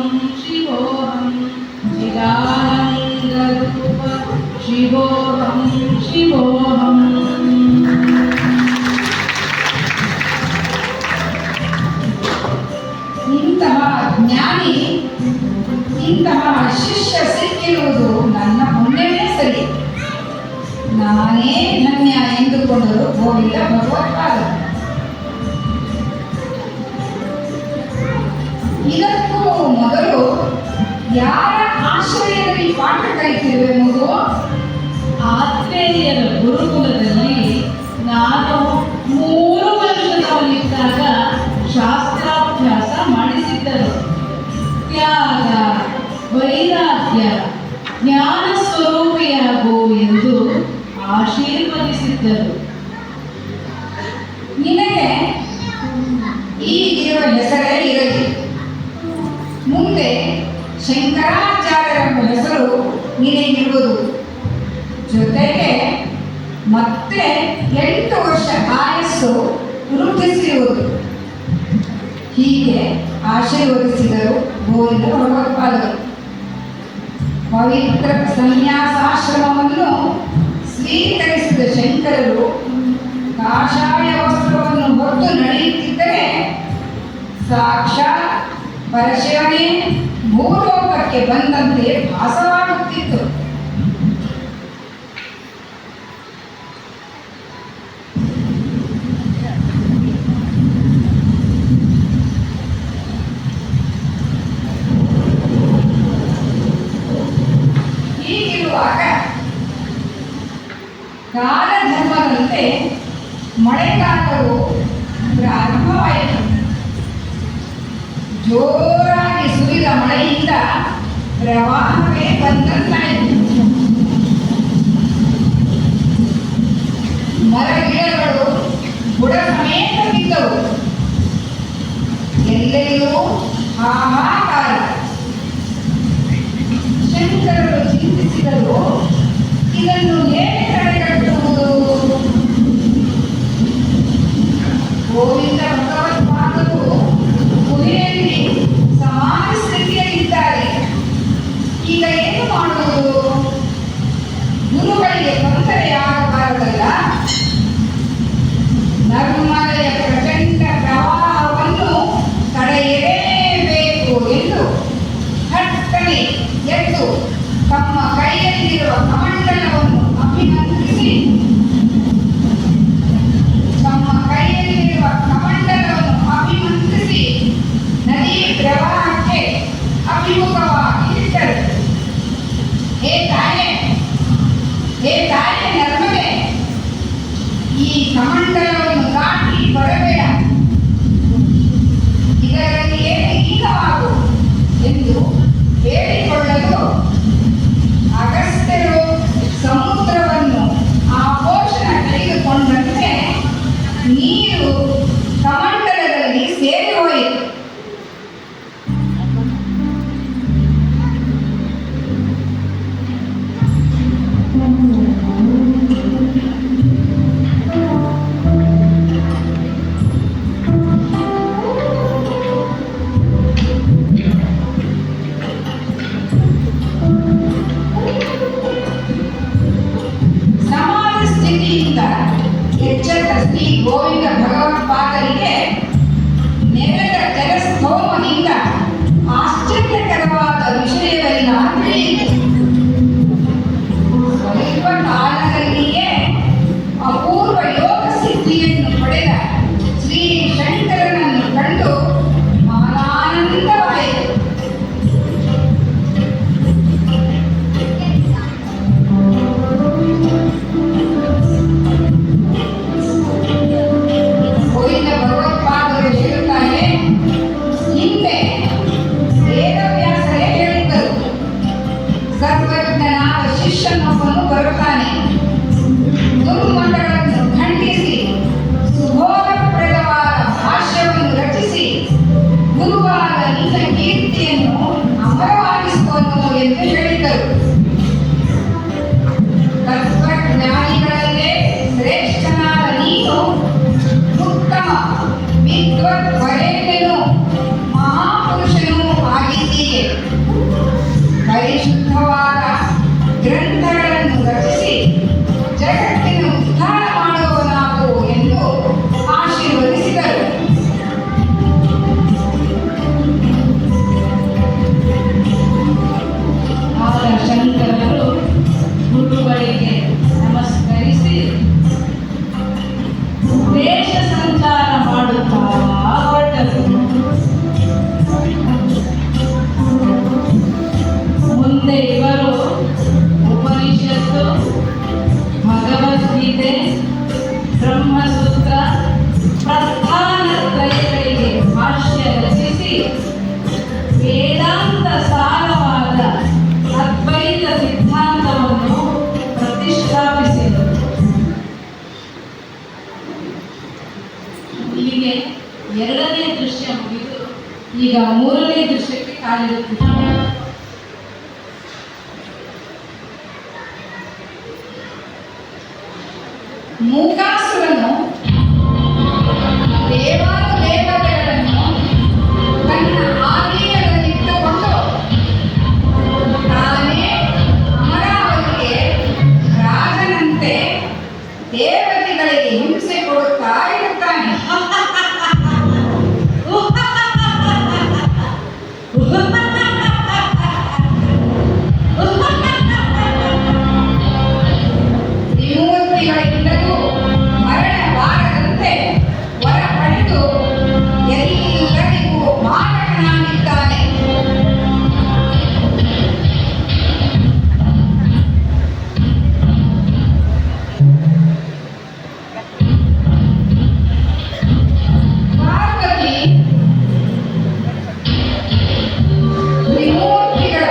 शिवोऽहं चिदानन्दरूप शिवोऽहं शिवोऽहम् ಇಂತಹ ಜ್ಞಾನಿ, ಇಂತಹ ಶಿಷ್ಯ ಸಿಕ್ಕಿರುವುದು ನನ್ನ ಪುಣ್ಯವೇ ಸರಿ. ನಾನೇ ಧನ್ಯ ಎಂದುಕೊಂಡರು ಗೋವಿಂದ ಭಗವತ್ಪಾದ. ಇದಕ್ಕೂ ಮೊದಲು ಯಾರ ಆಶ್ರಯದಲ್ಲಿ ಪಾಠ ಕಲಿತಿರುವೆ ಮಗು? ಆತ್ಮೇಯರ ಗುರುಕುಲದಲ್ಲಿ ನಾನು 3 ವರ್ಷದವನಿದ್ದಾಗ ಶಾಸ್ತ್ರಾಭ್ಯಾಸ ಮಾಡಿಸಿದ್ದರು. ತ್ಯಾಗ, ವೈರಾಗ್ಯ, ಜ್ಞಾನ ಸ್ವರೂಪಿಯಾಗು ಎಂದು ಆಶೀರ್ವದಿಸಿದ್ದರು. ನಿನಗೆ ಈಗಿರುವ ಹೆಸರೇ ಇರಲಿ. ಮುಂದೆ ಶಂಕರಾಚಾರ್ಯರೆಂಬ ಹೆಸರು ನಿನಗಿರುವುದು. ಜೊತೆಗೆ ಮತ್ತೆ 8 ವರ್ಷ ಆಯಸ್ಸು ವೃದ್ಧಿಸಿರುವುದು. ಹೀಗೆ ಆಶೀರ್ವದಿಸಿದರು ಗೋವಿಂದ ಭಗವತ್ಪಾದರು. ಪವಿತ್ರ ಸನ್ಯಾಸಾಶ್ರಮವನ್ನು ಸ್ವೀಕರಿಸಿದ ಶಂಕರರು ಕಾಷಾಯ ವಸ್ತ್ರವನ್ನು ಹೊತ್ತು ನಡೆಯುತ್ತಿದ್ದರೆ ಸಾಕ್ಷಾತ್ ಪರಶಿವನೇ ಭೂಲೋಕಕ್ಕೆ ಬಂದಂತೆ ಭಾಸವಾಗುತ್ತಿತ್ತು. ಹೀಗಿರುವಾಗ ಕಾಲಧರ್ಮದಂತೆ ಮಳೆಗಾಲವು ಪ್ರಾರಂಭವಾಯಿತು. ಜೋರಾಗಿ ಸುರಿದ ಮಳೆಯಿಂದ ಪ್ರವಾಹವೇ ಬಂದಂತಾಯಿತು. ಮರಗಿಡಗಳು ಬುಡ ಸಮೇತ ಬಿದ್ದವು. ಎಲ್ಲೆಲ್ಲೂ ಹಾಹಾಕಾರ. ಶಂಕರರು ಚಿಂತಿಸಿದರು, ಇದನ್ನು ಹೇಗೆ ತಡೆಗಟ್ಟುವುದು? ಗೋವಿಂದ ಭಗವತ್ಪಾದರು ಗುಹೆಯಲ್ಲಿ ಸಮಾನ ಸ್ಥಿತಿಯಲ್ಲಿದ್ದಾರೆ. ಈಗ ಏನು ಮಾಡುವುದು? ಗುರುಗಳಿಗೆ ತೊಂದರೆಯಾಗಬಾರದಲ್ಲ. ನರ್ಮದೆಯ ಪ್ರಚಂಡ ಪ್ರವಾಹವನ್ನು ತಡೆಯಲೇಬೇಕು ಎಂದು ಥಟ್ಟನೆ ಎದ್ದು ತಮ್ಮ ಕೈಯಲ್ಲಿರುವ ಕಮಂಡಲವನ್ನು ಅಭಿಮಂತ್ರಿಸಿ ನದಿ ಪ್ರವಾಹಕ್ಕೆ ಅಭಿಮುಖವಾಗಿ ಇಟ್ಟರು. ಹೇ ತಾಯೇ ನರ್ಮದೆ, ಈ ಕಮಂಡಲವನ್ನು ದಾಟಿ ಬರಬೇಡ, ಇದರಲ್ಲಿಯೇ ಲೀನವಾಗು ಎಂದು ಹೇಳಿಕೊಳ್ಳಲು ಅಗಸ್ತ್ಯರು ಸಮುದ್ರವನ್ನು ಆಪೋಷಣ ತೆಗೆದುಕೊಂಡಂತೆ ನೀರು ಕಮಂಡಲದಲ್ಲಿ ಸೇರಿ ಹೋಯಿತು. ಶ್ರೇಷ್ಠವಾದ ನಿನ್ನ ಕೀರ್ತಿಯನ್ನು ಅಮರವಾಗಿಸುವನು ಎಂದು ಹೇಳಿದರು. ತತ್ವಜ್ಞಾನಿಗಳಲ್ಲೇ ಶ್ರೇಷ್ಠನಾದ ನೀನು ಉತ್ತಮ ವಿದ್ವತ್ ವರೇಣ್ಯನು ಮಹಾಪುರುಷನೂ ಆಗಿದ್ದೀಯೆ. ಪರಿಶುದ್ಧವಾದ ಗ್ರಂಥಗಳನ್ನು ರಚಿಸಿ ಜಗತ್ತಿನ ಉದ್ಧಾರ ಮಾಡುವವನಾಗು ಎಂದು ಆಶೀರ್ವದಿಸಿದರು. ಆಗ ಶಂಕರರು ಗುರುಗಳಿಗೆ ನಮಸ್ಕರಿಸಿ ದೇಶ ಸಂಚಾರ ಮಾಡುತ್ತಾ ಹೊರಟರು. ಮುಂದೆ ಇವರು ಉಪನಿಷತ್ತು, ಭಗವದ್ಗೀತೆ, ಬ್ರಹ್ಮಸೂತ್ರ, ಪ್ರಸ್ಥಾನತ್ರಯಗಳಿಗೆ ಭಾಷ್ಯ ರಚಿಸಿ ವೇದಾಂತ ಸಾರವಾದ ಅದ್ವೈತ ಸಿದ್ಧಾಂತವನ್ನು ಪ್ರತಿಷ್ಠಾಪಿಸಿದರು. ಇಲ್ಲಿಗೆ ಎರಡನೇ ದೃಶ್ಯ ಮುಗಿದು ಈಗ ಮೂರನೇ ದೃಶ್ಯಕ್ಕೆ ಕಾಲಿಡುತ್ತಿದ್ದಾರೆ. ಮೂಕಾಸುರನು ದೇವಾನುದೇವತೆಗಳನ್ನು ತನ್ನ ಆಧೀನದಲ್ಲಿಟ್ಟುಕೊಂಡು ತಾನೇ ಅಮರಾವತಿಗೆ ರಾಜನಂತೆ ದೇವತೆಗಳಿಗೆ ಹಿಂಸೆ ಕೊಡುತ್ತಾ ಇರುತ್ತಾನೆ. ತ್ರಿಮೂರ್ತಿಗಳಿಂದಲೂ ಮರಣಬಾರದಂತೆ ವರ ಪಡೆದು ಎಲ್ಲರಿಗೂ ಮಾರಕನಾಗಿದ್ದಾನೆ. ಪಾರ್ವತಿ ತ್ರಿಮೂರ್ತಿಗಳ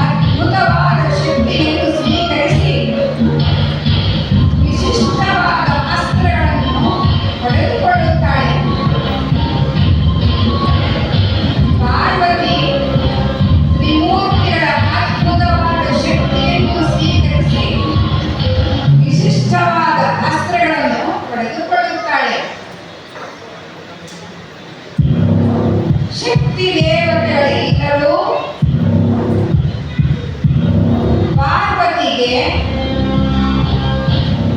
ಅದ್ಭುತವಾದ ಶಕ್ತಿಯನ್ನು ಸ್ವೀಕರಿಸಿ ವಿಶಿಷ್ಟವಾದ ಅಸ್ತ್ರಗಳನ್ನು ಪಡೆದುಕೊಳ್ಳುತ್ತಾಳೆ. ಪಾರ್ವತಿ ತ್ರಿಮೂರ್ತಿಗಳ ಅದ್ಭುತವಾದ ಶಕ್ತಿಯನ್ನು ಸ್ವೀಕರಿಸಿ ವಿಶಿಷ್ಟವಾದ ಅಸ್ತ್ರಗಳನ್ನು ಪಡೆದುಕೊಳ್ಳುತ್ತಾಳೆ. ಶಕ್ತಿ ದೇವತೆಗಳೆಲ್ಲರೂ ಪಾರ್ವತಿಗೆ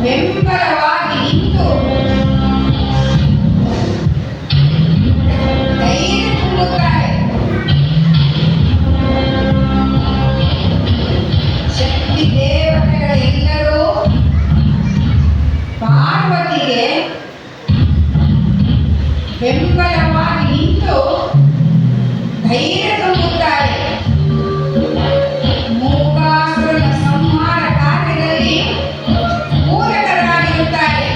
ಬೆಂಬಲವಾಗಿ ನಿಂತು ಧೈರ್ಯ ತುಂಬುತ್ತಾರೆ. ಶಕ್ತಿ ದೇವತೆಗಳೆಲ್ಲರೂ ಪಾರ್ವತಿಗೆ ಬೆಂಬಲವಾಗಿ ನಿಂತು ಧೈರ್ಯ ತುಂಬುತ್ತಾರೆ. ಮೂಕಾಸುರನ ಸಂಹಾರ ಕಾರ್ಯದಲ್ಲಿ ಪೂರಕರಾಗಿರುತ್ತಾರೆ.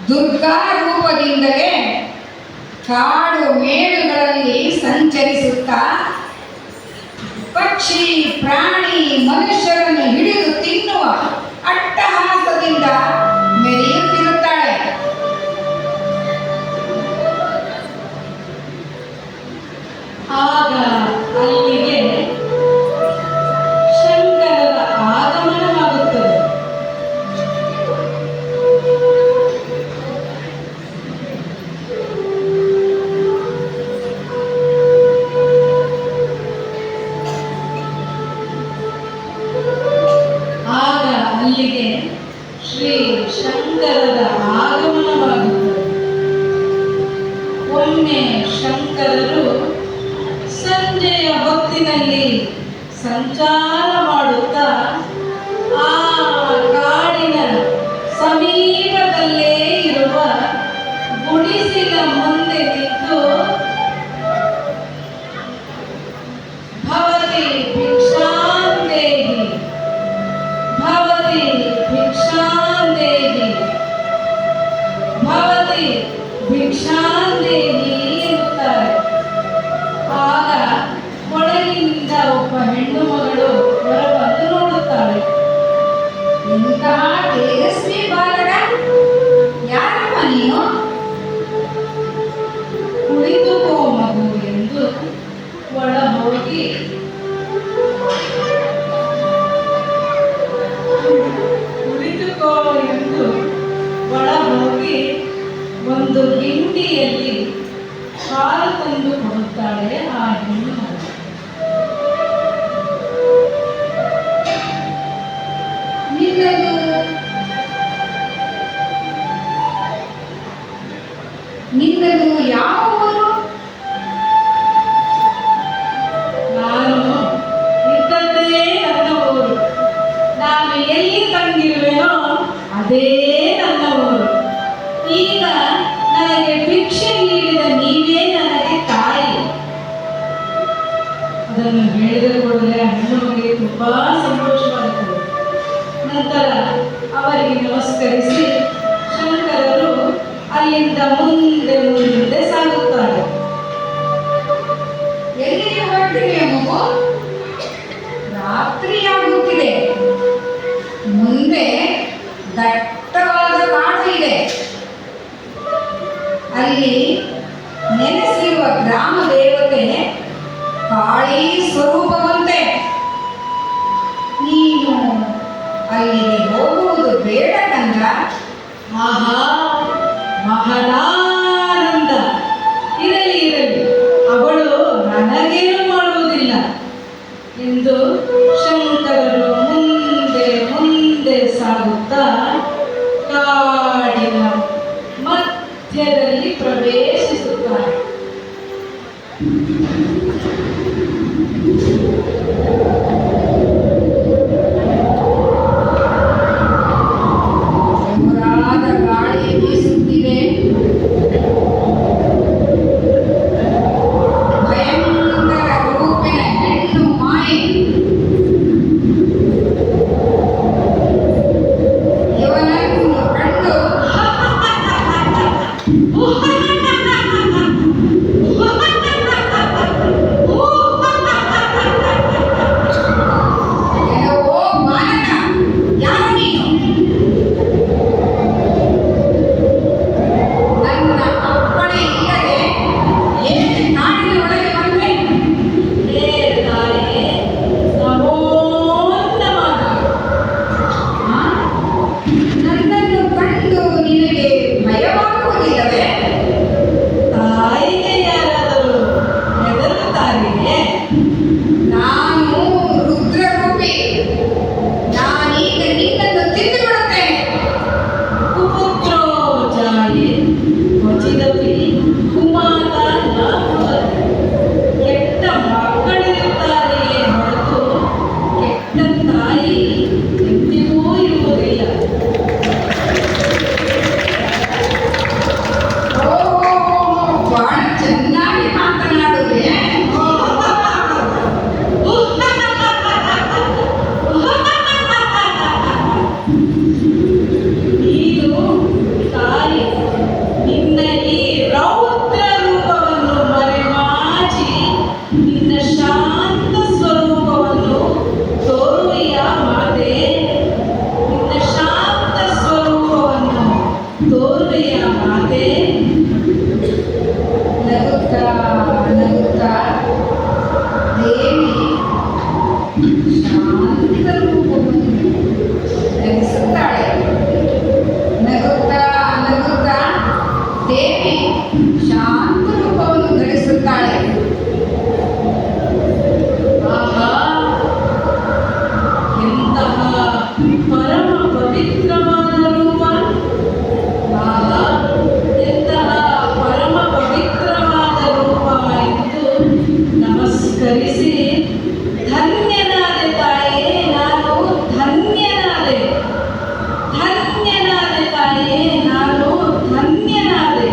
ದುರ್ಗಾ ರೂಪದಿಂದಲೇ ಕಾಡು ಮೇಡುಗಳಲ್ಲಿ ಸಂಚರಿಸುತ್ತಾ ಪಕ್ಷಿ ಪ್ರಾಣಿ ಮನುಷ್ಯರನ್ನು ಹಿಡಿದು ತಿನ್ನುವ ಅಟ್ಟಹಾಸದಿಂದ ಮೆರೆಯುತ್ತಿರುತ್ತಾಳೆ. ಆಗ ಅಲ್ಲಿಗೆ ಶಂಕರರ ಆಗಮನವಾಗುತ್ತದೆ. ಆಗ ಅಲ್ಲಿಗೆ ಶ್ರೀ ಶಂಕರರ ಆಗಮನವಾಗುತ್ತದೆ. ಒಮ್ಮೆ ಶಂಕರರು ಸಂಜೆಯ ಹೊತ್ತಿನಲ್ಲಿ ಸಂಚಾರ ಮಾಡುತ್ತಾ ಆ ಕಾಡಿನ ಸಮೀಪದಲ್ಲೇ ಇರುವ ಗುಡಿಸಿಲ ಮುಂದೆ ನಿಂತು ಭವತಿ ಭಿಕ್ಷಾಂದೇಹಿ ಭವತಿ ಭಿಕ್ಷಾಂದೇಹಿ ಭವತಿ ಭಿಕ್ಷಾಂದೇಹಿ ಎನ್ನುತ್ತಾರೆ. ಆಗ ಒಳಗಿನಿಂದ ಒಬ್ಬ ಹೆಣ್ಣು ಮಗಳು ಹೊರಬಂದು ನೋಡುತ್ತಾಳೆ. ಇಂತಹ ತೇಜಸ್ವಿ ಬಾಲಕ, ಯಾರಮ್ಮ ನೀನು? ಕುಳಿತುಕೋ ಮಗು ಎಂದು ಒಳ ಹೋಗಿ ಕುಳಿತುಕೋ ಎಂದು ಒಳ ಹೋಗಿ ಒಂದು ಗಿಂಡಿಯಲ್ಲಿ ಹಾಲು ತಂದು ಕೊಡುತ್ತಾಳೆ ಆ ಹೆಣ್ಣು ಮಗಳು. ನಿನ್ನದು ಯಾವ ಊರು? ನಾನು ಇದ್ದದ್ದೇ ನನ್ನ ಊರು. ನಾನು ಎಲ್ಲಿ ತಂಗಿರುವೆನೋ ಅದೇ ನನ್ನ ಊರು. ಈಗ ನನಗೆ ಭಿಕ್ಷೆ ನೀಡಿದ ನೀವೇ ನನಗೆ ತಾಯಿ. ಅದನ್ನು ಹೇಳಿದ ಕೂಡಲೇ ಆ ಹೆಣ್ಣು ಮಗಳಿಗೆ ತುಂಬಾ ಸಂತೋಷವಾಗುತ್ತದೆ. ನಂತರ ಅವರಿಗೆ ನಮಸ್ಕರಿಸಿ ಶಂಕರರು ಅಲ್ಲಿಂದ ಮುಂದೆ ಮುಂದೆ ಸಾಗುತ್ತಾರೆ. ಎಲ್ಲಿಗೆ ಹೊರಟಿವೆ ಮಗು? ರಾತ್ರಿಯಾಗುತ್ತಿದೆ. ಮುಂದೆ ದಟ್ಟವಾದ ಕಾಡು ಇದೆ. ಅಲ್ಲಿ ನೆಲೆಸಿರುವ ಗ್ರಾಮ ದೇವತೆ ಕಾಳಿ ಸ್ವರೂಪವಂತೆ. ನೀನು ಅಲ್ಲಿಗೆ ಹೋಗುವುದು ಬೇಡ ಕಂದ. ಆಹಾ, ಮಹಾನಾನಂದ. ಇರಲಿ ಇರಲಿ, ಅವಳು ನನಗೇನು ಮಾಡುವುದಿಲ್ಲ ಎಂದು ಶಂಕರರು ಮುಂದೆ ಮುಂದೆ ಸಾಗುತ್ತಾ ಕಾಡಿನ ಮಧ್ಯದಲ್ಲಿ ಪ್ರವೇಶಿಸುತ್ತಾರೆ. ಜೋರಾದ ಗಾಳಿ ಬೀಸುತ್ತಿದೆ. ಭಯಂಕರ ರೂಪಿನ ಹೆಣ್ಣು ಮಾಯೆ ಇವನನ್ನು ಕಂಡು ಶಾಂತ ರೂಪವನ್ನು ಧರಿಸುತ್ತಾಳೆ. ನಗುತ್ತಾ ನಗುತ್ತಾ ದೇವಿ ಶಾಂತ ರೂಪವನ್ನು ಧರಿಸುತ್ತಾಳೆ. ಆಹಾ, ಎಂತಹ ಪರಮ ಪವಿತ್ರವಾದ ರೂಪ! ಆಹಾ, ಎಂತಹ ಪರಮ ಪವಿತ್ರವಾದ ರೂಪ ಎಂದು ನಮಸ್ಕರಿಸಿ ಧನ್ಯನಾದೆ ತಾಯೇ, ನಾನು ಧನ್ಯನಾದೆ. ಧನ್ಯನಾದೆ ತಾಯೇ, ನಾನು ಧನ್ಯನಾದೆ.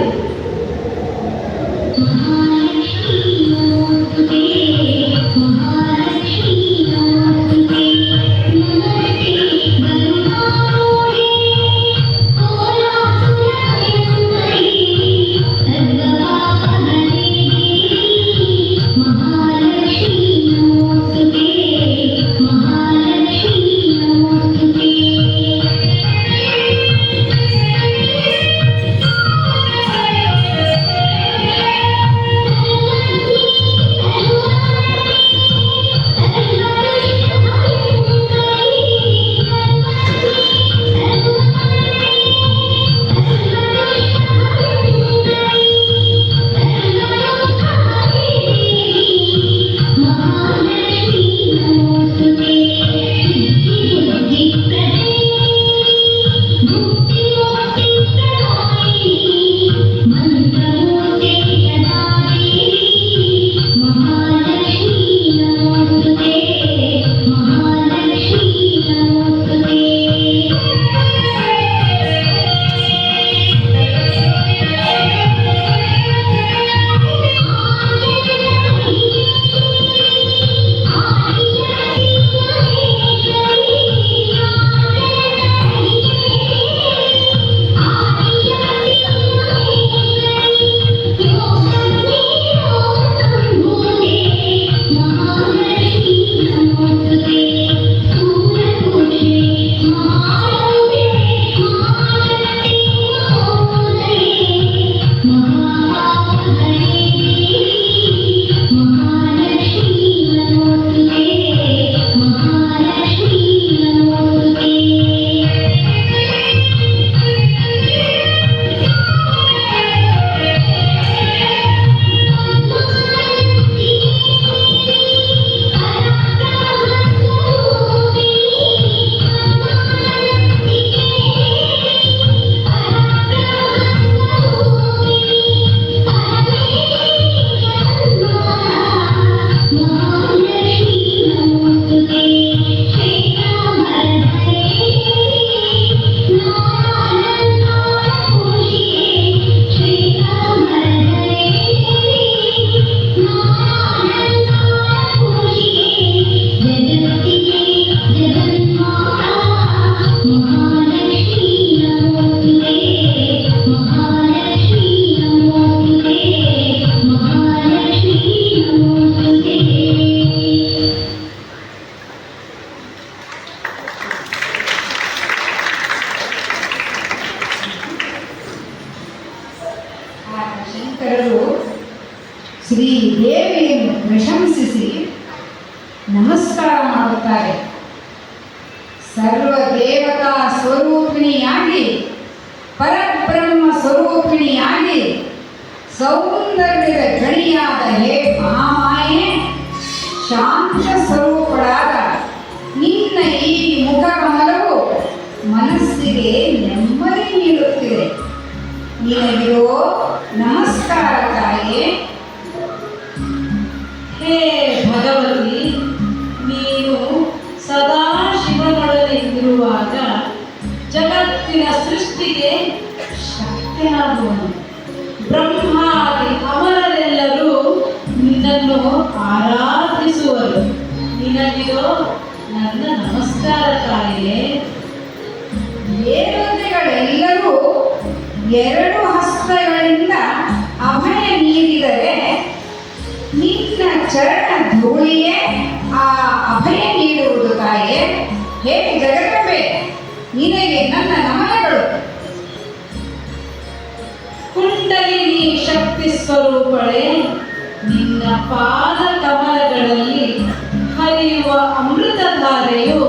ಶಂಕರರು ಶ್ರೀದೇವಿಯನ್ನು ಪ್ರಶಂಸಿಸಿ ನಮಸ್ಕಾರ ಮಾಡುತ್ತಾರೆ. ಸರ್ವ ದೇವತಾ ಸ್ವರೂಪಿಣಿಯಾಗಿ, ಪರಬ್ರಹ್ಮ ಸ್ವರೂಪಿಣಿಯಾಗಿ, ಸೌಂದರ್ಯದ ಗಣಿಯಾದ ಹೇ ಮಹಾಮಾಯೆ, ಶಾಂತ ಸ್ವರೂಪಳಾದ ನಿನ್ನ ಈ ಮುಖಕಮಲವು ಮನಸ್ಸಿಗೆ ನೆಮ್ಮದಿ ನೀಡುತ್ತಿದೆ. ನಿನಗಿರೋ ನಮಸ್ಕಾರ ತಾಯಿಯೇ. ಹೇ ಭಗವತಿ, ನೀನು ಸದಾ ಶಿವನೊಡನೆ ಇರುವಾಗ ಜಗತ್ತಿನ ಸೃಷ್ಟಿಗೆ ಶಕ್ತಿಯಾಗುವನು. ಬ್ರಹ್ಮಾದಿ ಅಮರರೆಲ್ಲರೂ ನಿನ್ನನ್ನು ಆರಾಧಿಸುವರು. ನಿನಗಿರೋ ನನ್ನ ನಮಸ್ಕಾರ ತಾಯಿಯೇ. ದೇವತೆಗಳೆಲ್ಲರೂ ಎರಡು ಹಸ್ತಗಳಿಂದ ಅಭಯ ನೀಡಿದರೆ ನಿನ್ನ ಚರಣ ಧೂಳಿಯೇ ಆ ಅಭಯ ನೀಡುವುದು ತಾಯೇ. ಹೇ ಜಗತ್ತವೇ, ನಿನಗೆ ನನ್ನ ನಮನಗಳು. ಕುಂಡಲಿನಿ ಶಕ್ತಿ ಸ್ವರೂಪಳೆ, ನಿನ್ನ ಪಾದ ಕಮಲಗಳಲ್ಲಿ ಹರಿಯುವ ಅಮೃತಧಾರೆಯು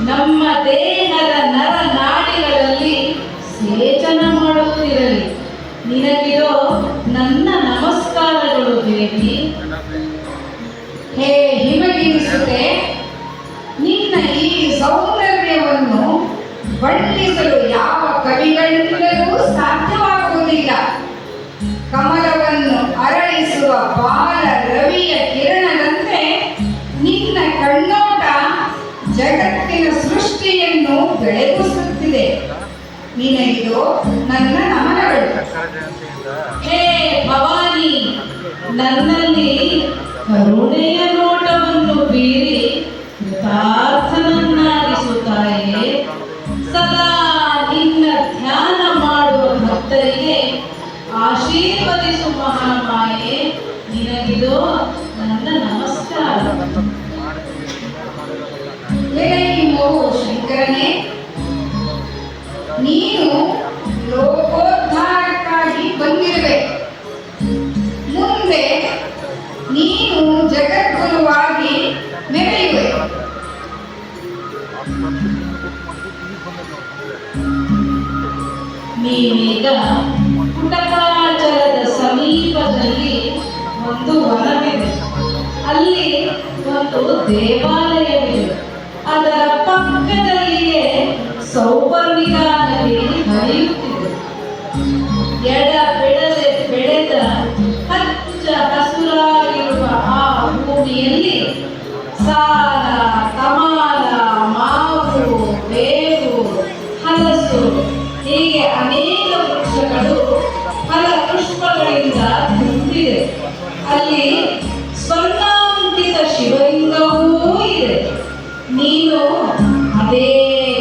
ನಮ್ಮ ದೇಹದ ನರನಾಡಿಗಳಲ್ಲಿ ಸೇಚನ ಮಾಡುತ್ತಿರಲಿ. ನಿನಗಿರೋ ನನ್ನ ನಮಸ್ಕಾರಗಳು ದೇವಿ. ಹೇ ಹಿಮಗಿರಿಸುತ್ತೆ, ನಿನ್ನ ಈ ಸೌಂದರ್ಯವನ್ನು ವರ್ಣಿಸಲು ಯಾವ ಕವಿಗಳಿಂದಲೂ ಸಾಧ್ಯವಾಗುವುದಿಲ್ಲ. ಕಮಲವನ್ನು ಅರಳಿಸುವ ಬಾಲ ರವಿಯ ಕಿರಣದಂತೆ ನಿನ್ನ ಕಣ್ಣೋಟ ಜಗತ್ತಿನ ಸೃಷ್ಟಿಯನ್ನು ಬೆಳಗಿಸುತ್ತಿದೆ. ನಿನಗಿದು ನನ್ನ ನಮನಗಳು. ಹೇ ಭವಾನಿ, ನನ್ನಲ್ಲಿ ಕರುಣೆಯ ನೋಟವನ್ನು ಬೀರಿ ಕೃತಾರ್ಥನನ್ನಾಗಿಸುತ್ತಾಯೇ. ಸದಾ ನಿನ್ನ ಧ್ಯಾನ ಮಾಡುವ ಭಕ್ತರಿಗೆ ಆಶೀರ್ವದಿಸು ಮಹಾಮಾಯೆ. ನಿನಗಿದು ನನ್ನ ನಮಸ್ಕಾರ. ಮಗು ಶಂಕರನೇ, ನೀನು ಲೋಕೋದ್ಧಾರಕ್ಕಾಗಿ ಬಂದಿರುವೆ. ಮುಂದೆ ನೀನು ಜಗದ್ಗುರುವಾಗಿ ಮೆರೆಯುವೆ. ನೀವೀಗ ಕುಟಕಾಚಲದ ಸಮೀಪದಲ್ಲಿ ಒಂದು ವನವಿದೆ. ಅಲ್ಲಿ ಒಂದು ದೇವಾಲಯವಿದೆ. ಅದರ ಪಕ್ಕದಲ್ಲಿಯೇ ಸೌಪರ್ಣಿಕಾ ನದಿ ಹರಿಯುತ್ತಿದೆ. ಎಡ ಬಿಡದೆ ಬೆಳೆದ ಹಚ್ಚ ಹಸುರಾಗಿರುವ ಆ ಭೂಮಿಯಲ್ಲಿ ಸಾಲ, ತಮಾಲ, ಮಾವು, ಬೇವು, ಹಲಸು ಹೀಗೆ ಅನೇಕ ವೃಕ್ಷಗಳು ಫಲ ಪುಷ್ಪಗಳಿಂದ ತುಂಬಿದೆ. ಅಲ್ಲಿ ಸ್ವರ್ಣಾಂಕಿತ ಶಿವಲಿಂಗವೂ ಇದೆ. ನೀನು ಅದೇ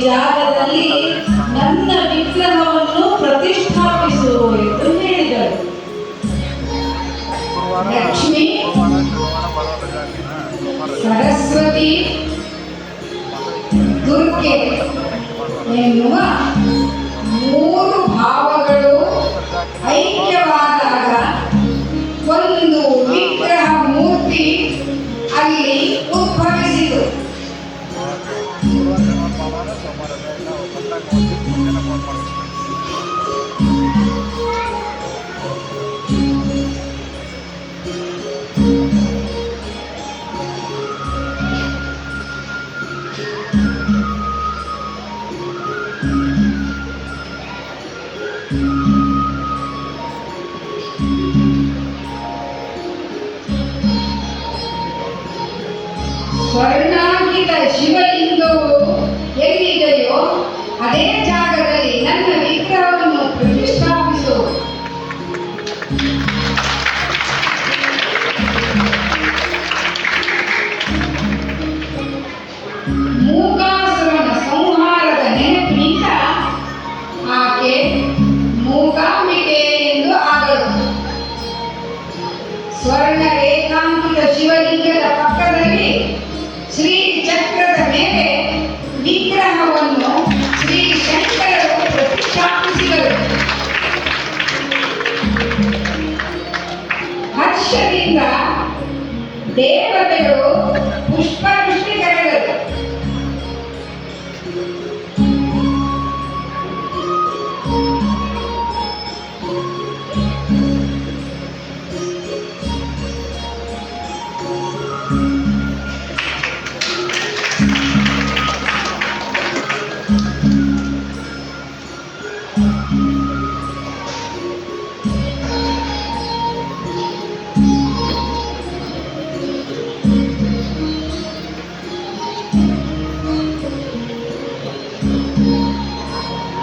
ಜಾಗದಲ್ಲಿ ನನ್ನ ವಿಗ್ರಹವನ್ನು ಪ್ರತಿಷ್ಠಾಪಿಸು ಎಂದು ಹೇಳಿದರು. ಲಕ್ಷ್ಮಿ, ಸರಸ್ವತಿ, ದುರ್ಗೆ ಎನ್ನುವ ಮೂರು ಭಾವಗಳು ಐಕ್ಯವಾದಾಗ ಒಂದು ವಿಗ್ರಹ ಮೂರ್ತಿ ಅಲ್ಲಿ ಉದ್ಭವಿಸಿತು. ಸ್ವರ್ಣಾಂಕಿತ ಶಿವಲಿಂಗವು ಎಲ್ಲಿದೆಯೋ ಅದೇ ಜಾಗದಲ್ಲಿ ನನ್ನ ವಿಗ್ರಹವನ್ನು ಪ್ರತಿಷ್ಠಾಪಿಸು. ಮೂಕಾಸುರನ ಸಂಹಾರದ ನೆನಪಿನಿಂದ ಆಕೆ ಮೂಕಾಂಬಿಕೆ ಎಂದು ಆದಳು. ಸ್ವರ್ಣ ರೇಖಾಂಕಿತ ಶಿವಲಿಂಗದ ಪಕ್ಕದಲ್ಲಿ ಶ್ರೀ ಚಕ್ರದ ಮೇಲೆ ವಿಗ್ರಹವನ್ನು ಶ್ರೀ ಶಂಕರರು ಪ್ರತಿಷ್ಠಾಪಿಸಿದರು. ಹರ್ಷದಿಂದ ದೇವತೆಗಳು ಪುಷ್ಪವೃಷ್ಟಿ ಕರೆದರು.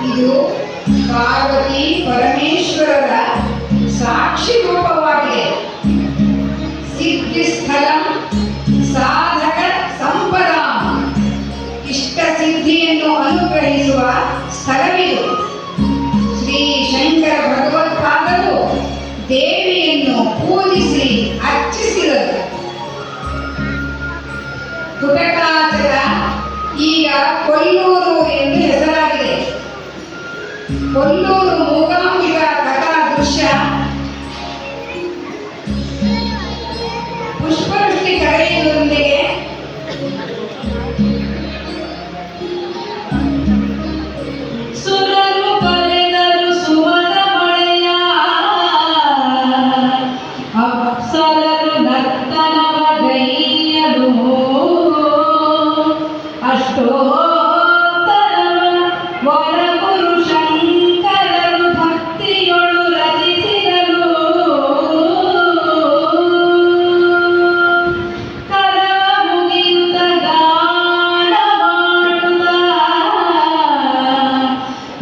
ಇದು ಪಾರ್ವತಿ ಪರಮೇಶ್ವರರ ಸಾಕ್ಷಿ ರೂಪವಾಗಿದೆ. ಸಿದ್ಧಿಸ್ಥಳ ಸಾಧಕ ಸಂಪದ, ಇಷ್ಟ ಸಿದ್ಧಿಯನ್ನು ಅನುಗ್ರಹಿಸುವ ಸ್ಥಳವಿದು. ಶ್ರೀ ಶಂಕರ ಭಗವತ್ಪಾದರು ದೇವಿಯನ್ನು ಪೂಜಿಸಿ ಅರ್ಚಿಸಿದರು. ಕುಟಕಾಚಲ ಈಗ ಕೊಲ್ಲೂರು ಎಂದು ಹೆಸರಾಗಿದೆ. ಕೊಲ್ಲೂರು ಮೂಕಾಂಬಿಕಾ ಕಥಾ ದೃಶ್ಯ ಪುಷ್ಪವೃಷ್ಟಿ ಕರೆಯುವುದರೊಂದಿಗೆ ವರಗುರು ಶಂಕರರು ಭಕ್ತಿಯೊಳು ರಚಿಸಿದರು ಕರವ ಮುಗಿಯುತ್ತ ಗಾನ ಮಾಡುತ್ತ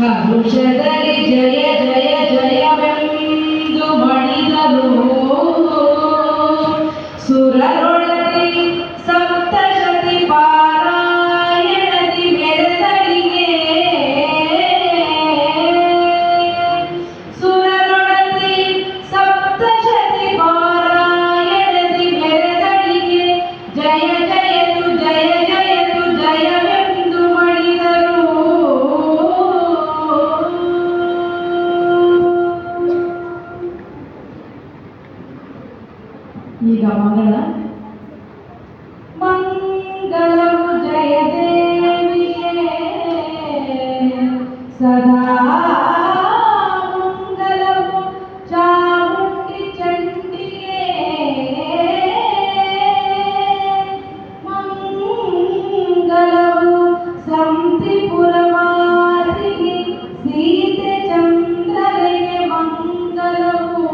ಹರುಷದಲ್ಲಿ ಜಯ ಜಯ ಜಯವೆಂದು ಮಣಿದರು ಸುರರೊಡನೆ ಸಪ್ತಶತಿ ಪಾರಾಯಣದಿ ಮೆರೆದರಿಗೆ ಸುರರೊಡನೆ ಸಪ್ತಶತಿ ಪಾರಾಯಣದಿ ಮೆರೆದರಿಗೆ ಜಯ ಜಯತು ಜಯ ಜಯತು ಜಯವೆಂದು ಮಣಿದರು ಈಗ ಮಂಗಳ ಮಂಗಳವು ಜಯ ದೇವಿಗೆ ಸದಾ ಮಂಗಳವು ಚಾಮುಂಡಿ ಚಂಡಿಗೆ ಮಂಗಳವು ಸಂತಿಪುರವಾರಿಗೆ ಸೀತೆ ಚಂದ್ರರಿಗೆ ಮಂಗಳವು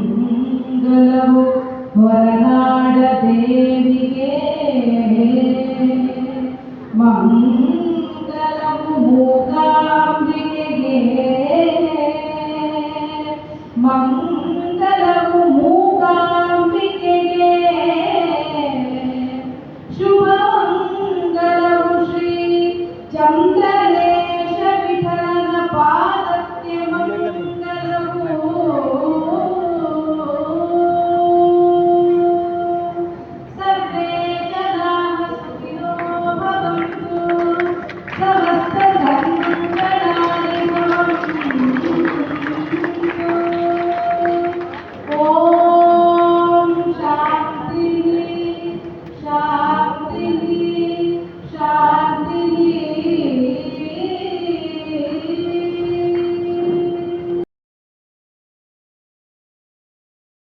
ಮಂಗಳವು ಹೊರನಾಡ ದೇವಿಗೆ ಮಂಗಳ